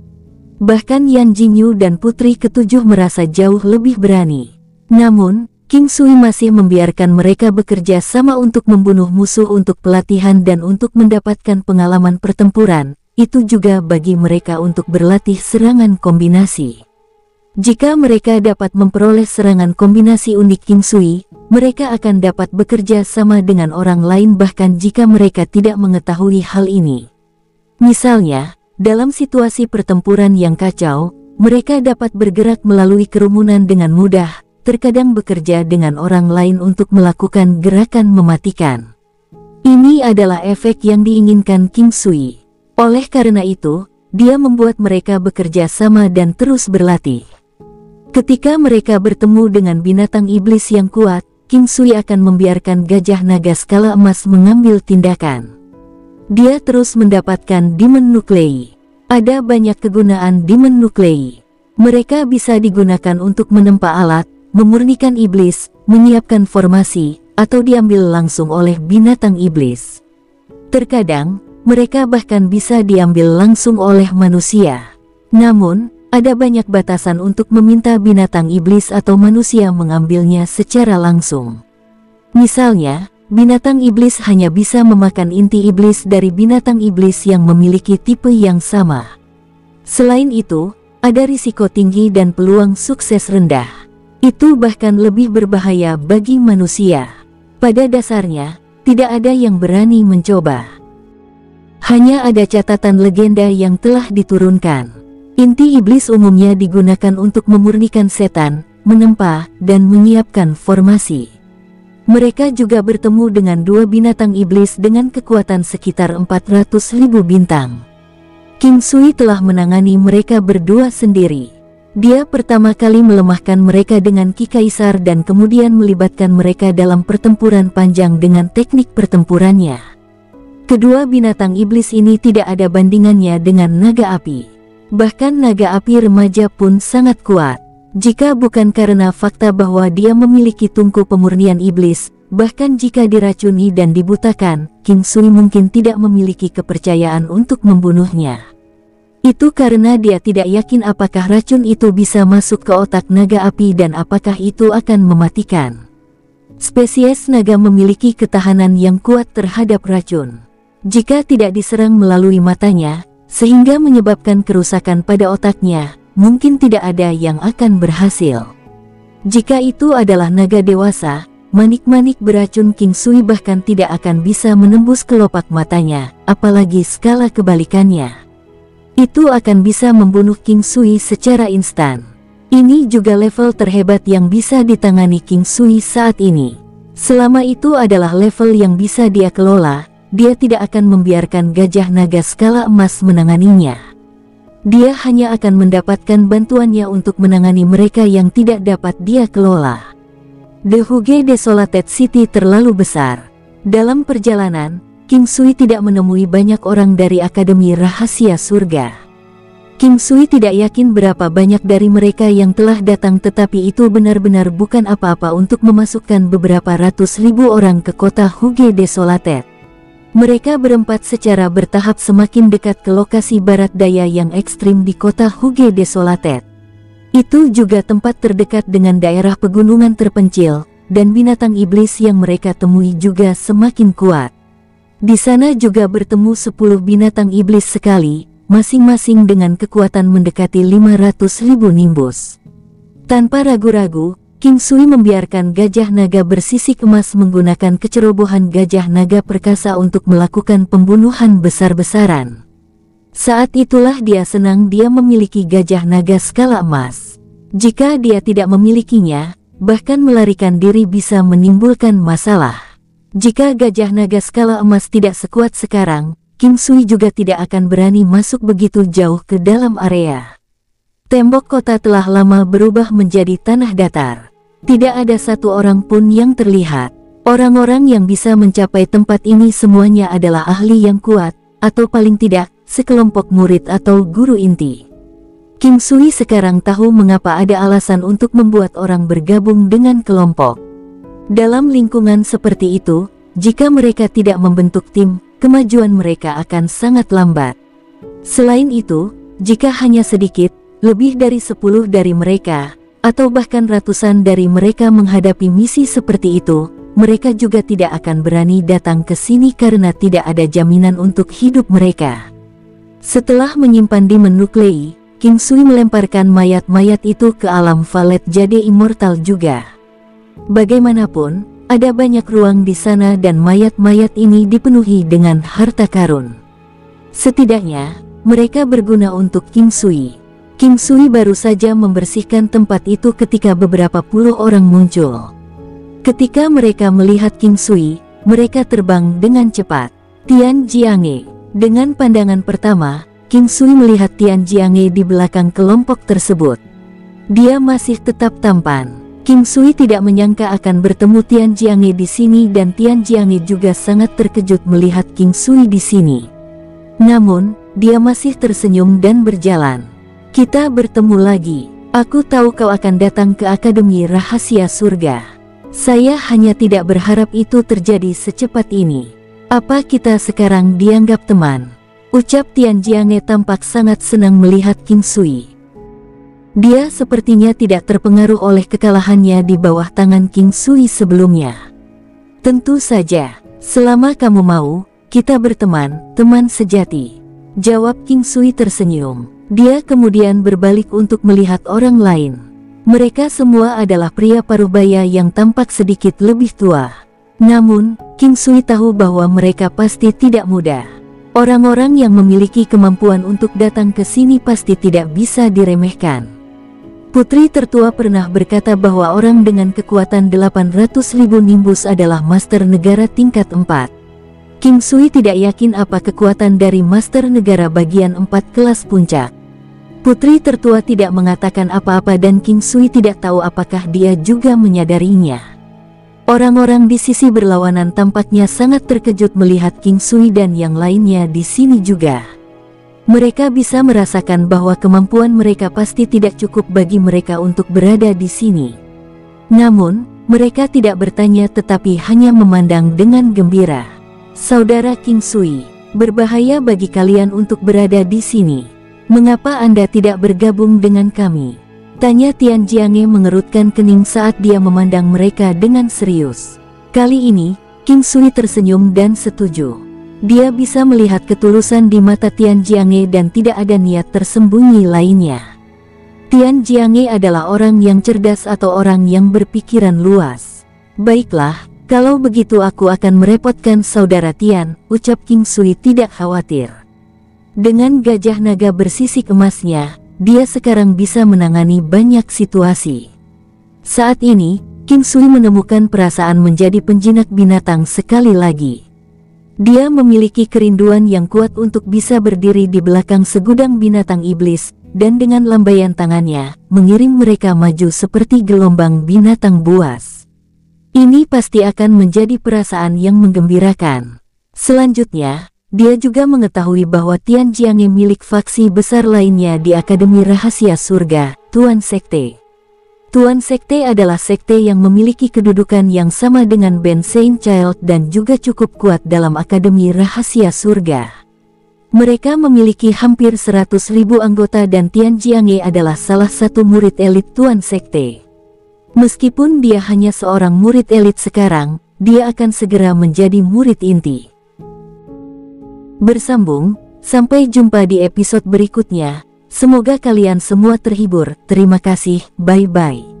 Bahkan Yan Jingyu dan putri ketujuh merasa jauh lebih berani. Namun, King Sui masih membiarkan mereka bekerja sama untuk membunuh musuh untuk pelatihan dan untuk mendapatkan pengalaman pertempuran. Itu juga bagi mereka untuk berlatih serangan kombinasi. Jika mereka dapat memperoleh serangan kombinasi unik King Sui, mereka akan dapat bekerja sama dengan orang lain bahkan jika mereka tidak mengetahui hal ini. Misalnya, dalam situasi pertempuran yang kacau, mereka dapat bergerak melalui kerumunan dengan mudah, terkadang bekerja dengan orang lain untuk melakukan gerakan mematikan. Ini adalah efek yang diinginkan King Sui. Oleh karena itu, dia membuat mereka bekerja sama dan terus berlatih. Ketika mereka bertemu dengan binatang iblis yang kuat, King Sui akan membiarkan gajah naga skala emas mengambil tindakan. Dia terus mendapatkan Demon Nuclei. Ada banyak kegunaan Demon Nuclei. Mereka bisa digunakan untuk menempa alat, memurnikan iblis, menyiapkan formasi, atau diambil langsung oleh binatang iblis. Terkadang, mereka bahkan bisa diambil langsung oleh manusia. Namun, ada banyak batasan untuk meminta binatang iblis atau manusia mengambilnya secara langsung. Misalnya, binatang iblis hanya bisa memakan inti iblis dari binatang iblis yang memiliki tipe yang sama. Selain itu, ada risiko tinggi dan peluang sukses rendah. Itu bahkan lebih berbahaya bagi manusia. Pada dasarnya, tidak ada yang berani mencoba. Hanya ada catatan legenda yang telah diturunkan. Inti iblis umumnya digunakan untuk memurnikan setan, menempa, dan menyiapkan formasi. Mereka juga bertemu dengan dua binatang iblis dengan kekuatan sekitar 400.000 bintang. King Sui telah menangani mereka berdua sendiri. Dia pertama kali melemahkan mereka dengan Ki Kaisar dan kemudian melibatkan mereka dalam pertempuran panjang dengan teknik pertempurannya. Kedua binatang iblis ini tidak ada bandingannya dengan naga api. Bahkan naga api remaja pun sangat kuat. Jika bukan karena fakta bahwa dia memiliki tungku pemurnian iblis, bahkan jika diracuni dan dibutakan, King Sui mungkin tidak memiliki kepercayaan untuk membunuhnya. Itu karena dia tidak yakin apakah racun itu bisa masuk ke otak naga api dan apakah itu akan mematikan. Spesies naga memiliki ketahanan yang kuat terhadap racun. Jika tidak diserang melalui matanya, sehingga menyebabkan kerusakan pada otaknya, mungkin tidak ada yang akan berhasil. Jika itu adalah naga dewasa, manik-manik beracun King Sui bahkan tidak akan bisa menembus kelopak matanya, apalagi skala kebalikannya. Itu akan bisa membunuh King Sui secara instan. Ini juga level terhebat yang bisa ditangani King Sui saat ini. Selama itu adalah level yang bisa dia kelola, dia tidak akan membiarkan gajah naga skala emas menanganinya. Dia hanya akan mendapatkan bantuannya untuk menangani mereka yang tidak dapat dia kelola. The Huge Desolated City terlalu besar. Dalam perjalanan, King Sui tidak menemui banyak orang dari Akademi Rahasia Surga. King Sui tidak yakin berapa banyak dari mereka yang telah datang, tetapi itu benar-benar bukan apa-apa untuk memasukkan beberapa ratus ribu orang ke kota Huge Desolated. Mereka berempat secara bertahap semakin dekat ke lokasi barat daya yang ekstrim di kota Huge Desolated. Itu juga tempat terdekat dengan daerah pegunungan terpencil, dan binatang iblis yang mereka temui juga semakin kuat. Di sana juga bertemu 10 binatang iblis sekali, masing-masing dengan kekuatan mendekati 500.000 nimbus. Tanpa ragu-ragu, King Sui membiarkan gajah naga bersisik emas menggunakan kecerobohan gajah naga perkasa untuk melakukan pembunuhan besar-besaran. Saat itulah dia senang dia memiliki gajah naga skala emas. Jika dia tidak memilikinya, bahkan melarikan diri bisa menimbulkan masalah. Jika gajah naga skala emas tidak sekuat sekarang, King Sui juga tidak akan berani masuk begitu jauh ke dalam area. Tembok kota telah lama berubah menjadi tanah datar. Tidak ada satu orang pun yang terlihat. Orang-orang yang bisa mencapai tempat ini semuanya adalah ahli yang kuat, atau paling tidak, sekelompok murid atau guru inti. King Sui sekarang tahu mengapa ada alasan untuk membuat orang bergabung dengan kelompok. Dalam lingkungan seperti itu, jika mereka tidak membentuk tim, kemajuan mereka akan sangat lambat. Selain itu, jika hanya sedikit, lebih dari 10 dari mereka, atau bahkan ratusan dari mereka menghadapi misi seperti itu, mereka juga tidak akan berani datang ke sini karena tidak ada jaminan untuk hidup mereka. Setelah menyimpan Demon Nuclei, King Sui melemparkan mayat-mayat itu ke alam Valet Jade Immortal juga. Bagaimanapun, ada banyak ruang di sana dan mayat-mayat ini dipenuhi dengan harta karun. Setidaknya, mereka berguna untuk King Sui. King Sui baru saja membersihkan tempat itu ketika beberapa puluh orang muncul. Ketika mereka melihat King Sui, mereka terbang dengan cepat. Tian Jiange. Dengan pandangan pertama, King Sui melihat Tian Jiange di belakang kelompok tersebut. Dia masih tetap tampan. King Sui tidak menyangka akan bertemu Tian Jiange di sini dan Tian Jiange juga sangat terkejut melihat King Sui di sini. Namun, dia masih tersenyum dan berjalan. Kita bertemu lagi. Aku tahu kau akan datang ke Akademi Rahasia Surga. Saya hanya tidak berharap itu terjadi secepat ini. Apa kita sekarang dianggap teman? Ucap Tian Jiange tampak sangat senang melihat King Sui. Dia sepertinya tidak terpengaruh oleh kekalahannya di bawah tangan King Sui sebelumnya. Tentu saja, selama kamu mau, kita berteman, teman sejati. Jawab King Sui tersenyum. Dia kemudian berbalik untuk melihat orang lain. Mereka semua adalah pria parubaya yang tampak sedikit lebih tua. Namun, King Sui tahu bahwa mereka pasti tidak muda. Orang-orang yang memiliki kemampuan untuk datang ke sini pasti tidak bisa diremehkan. Putri tertua pernah berkata bahwa orang dengan kekuatan 800.000 nimbus adalah master negara tingkat 4. King Sui tidak yakin apa kekuatan dari master negara bagian 4 kelas puncak. Putri tertua tidak mengatakan apa-apa dan King Sui tidak tahu apakah dia juga menyadarinya. Orang-orang di sisi berlawanan tampaknya sangat terkejut melihat King Sui dan yang lainnya di sini juga. Mereka bisa merasakan bahwa kemampuan mereka pasti tidak cukup bagi mereka untuk berada di sini. Namun, mereka tidak bertanya tetapi hanya memandang dengan gembira. Saudara King Sui, berbahaya bagi kalian untuk berada di sini. Mengapa Anda tidak bergabung dengan kami? Tanya Tian Jiange mengerutkan kening saat dia memandang mereka dengan serius. Kali ini, King Sui tersenyum dan setuju. Dia bisa melihat ketulusan di mata Tian Jiange dan tidak ada niat tersembunyi lainnya. Tian Jiange adalah orang yang cerdas atau orang yang berpikiran luas. Baiklah, kalau begitu aku akan merepotkan saudara Tian, ucap King Sui tidak khawatir. Dengan gajah naga bersisik emasnya, dia sekarang bisa menangani banyak situasi. Saat ini, King Sui menemukan perasaan menjadi penjinak binatang sekali lagi. Dia memiliki kerinduan yang kuat untuk bisa berdiri di belakang segudang binatang iblis, dan dengan lambaian tangannya, mengirim mereka maju seperti gelombang binatang buas. Ini pasti akan menjadi perasaan yang menggembirakan. Selanjutnya, dia juga mengetahui bahwa Tian Jiange milik faksi besar lainnya di Akademi Rahasia Surga, Tuan Sekte. Tuan Sekte adalah sekte yang memiliki kedudukan yang sama dengan Ben Saint Child dan juga cukup kuat dalam Akademi Rahasia Surga. Mereka memiliki hampir 100.000 anggota dan Tian Jiange adalah salah satu murid elit Tuan Sekte. Meskipun dia hanya seorang murid elit sekarang, dia akan segera menjadi murid inti. Bersambung, sampai jumpa di episode berikutnya. Semoga kalian semua terhibur. Terima kasih, bye-bye.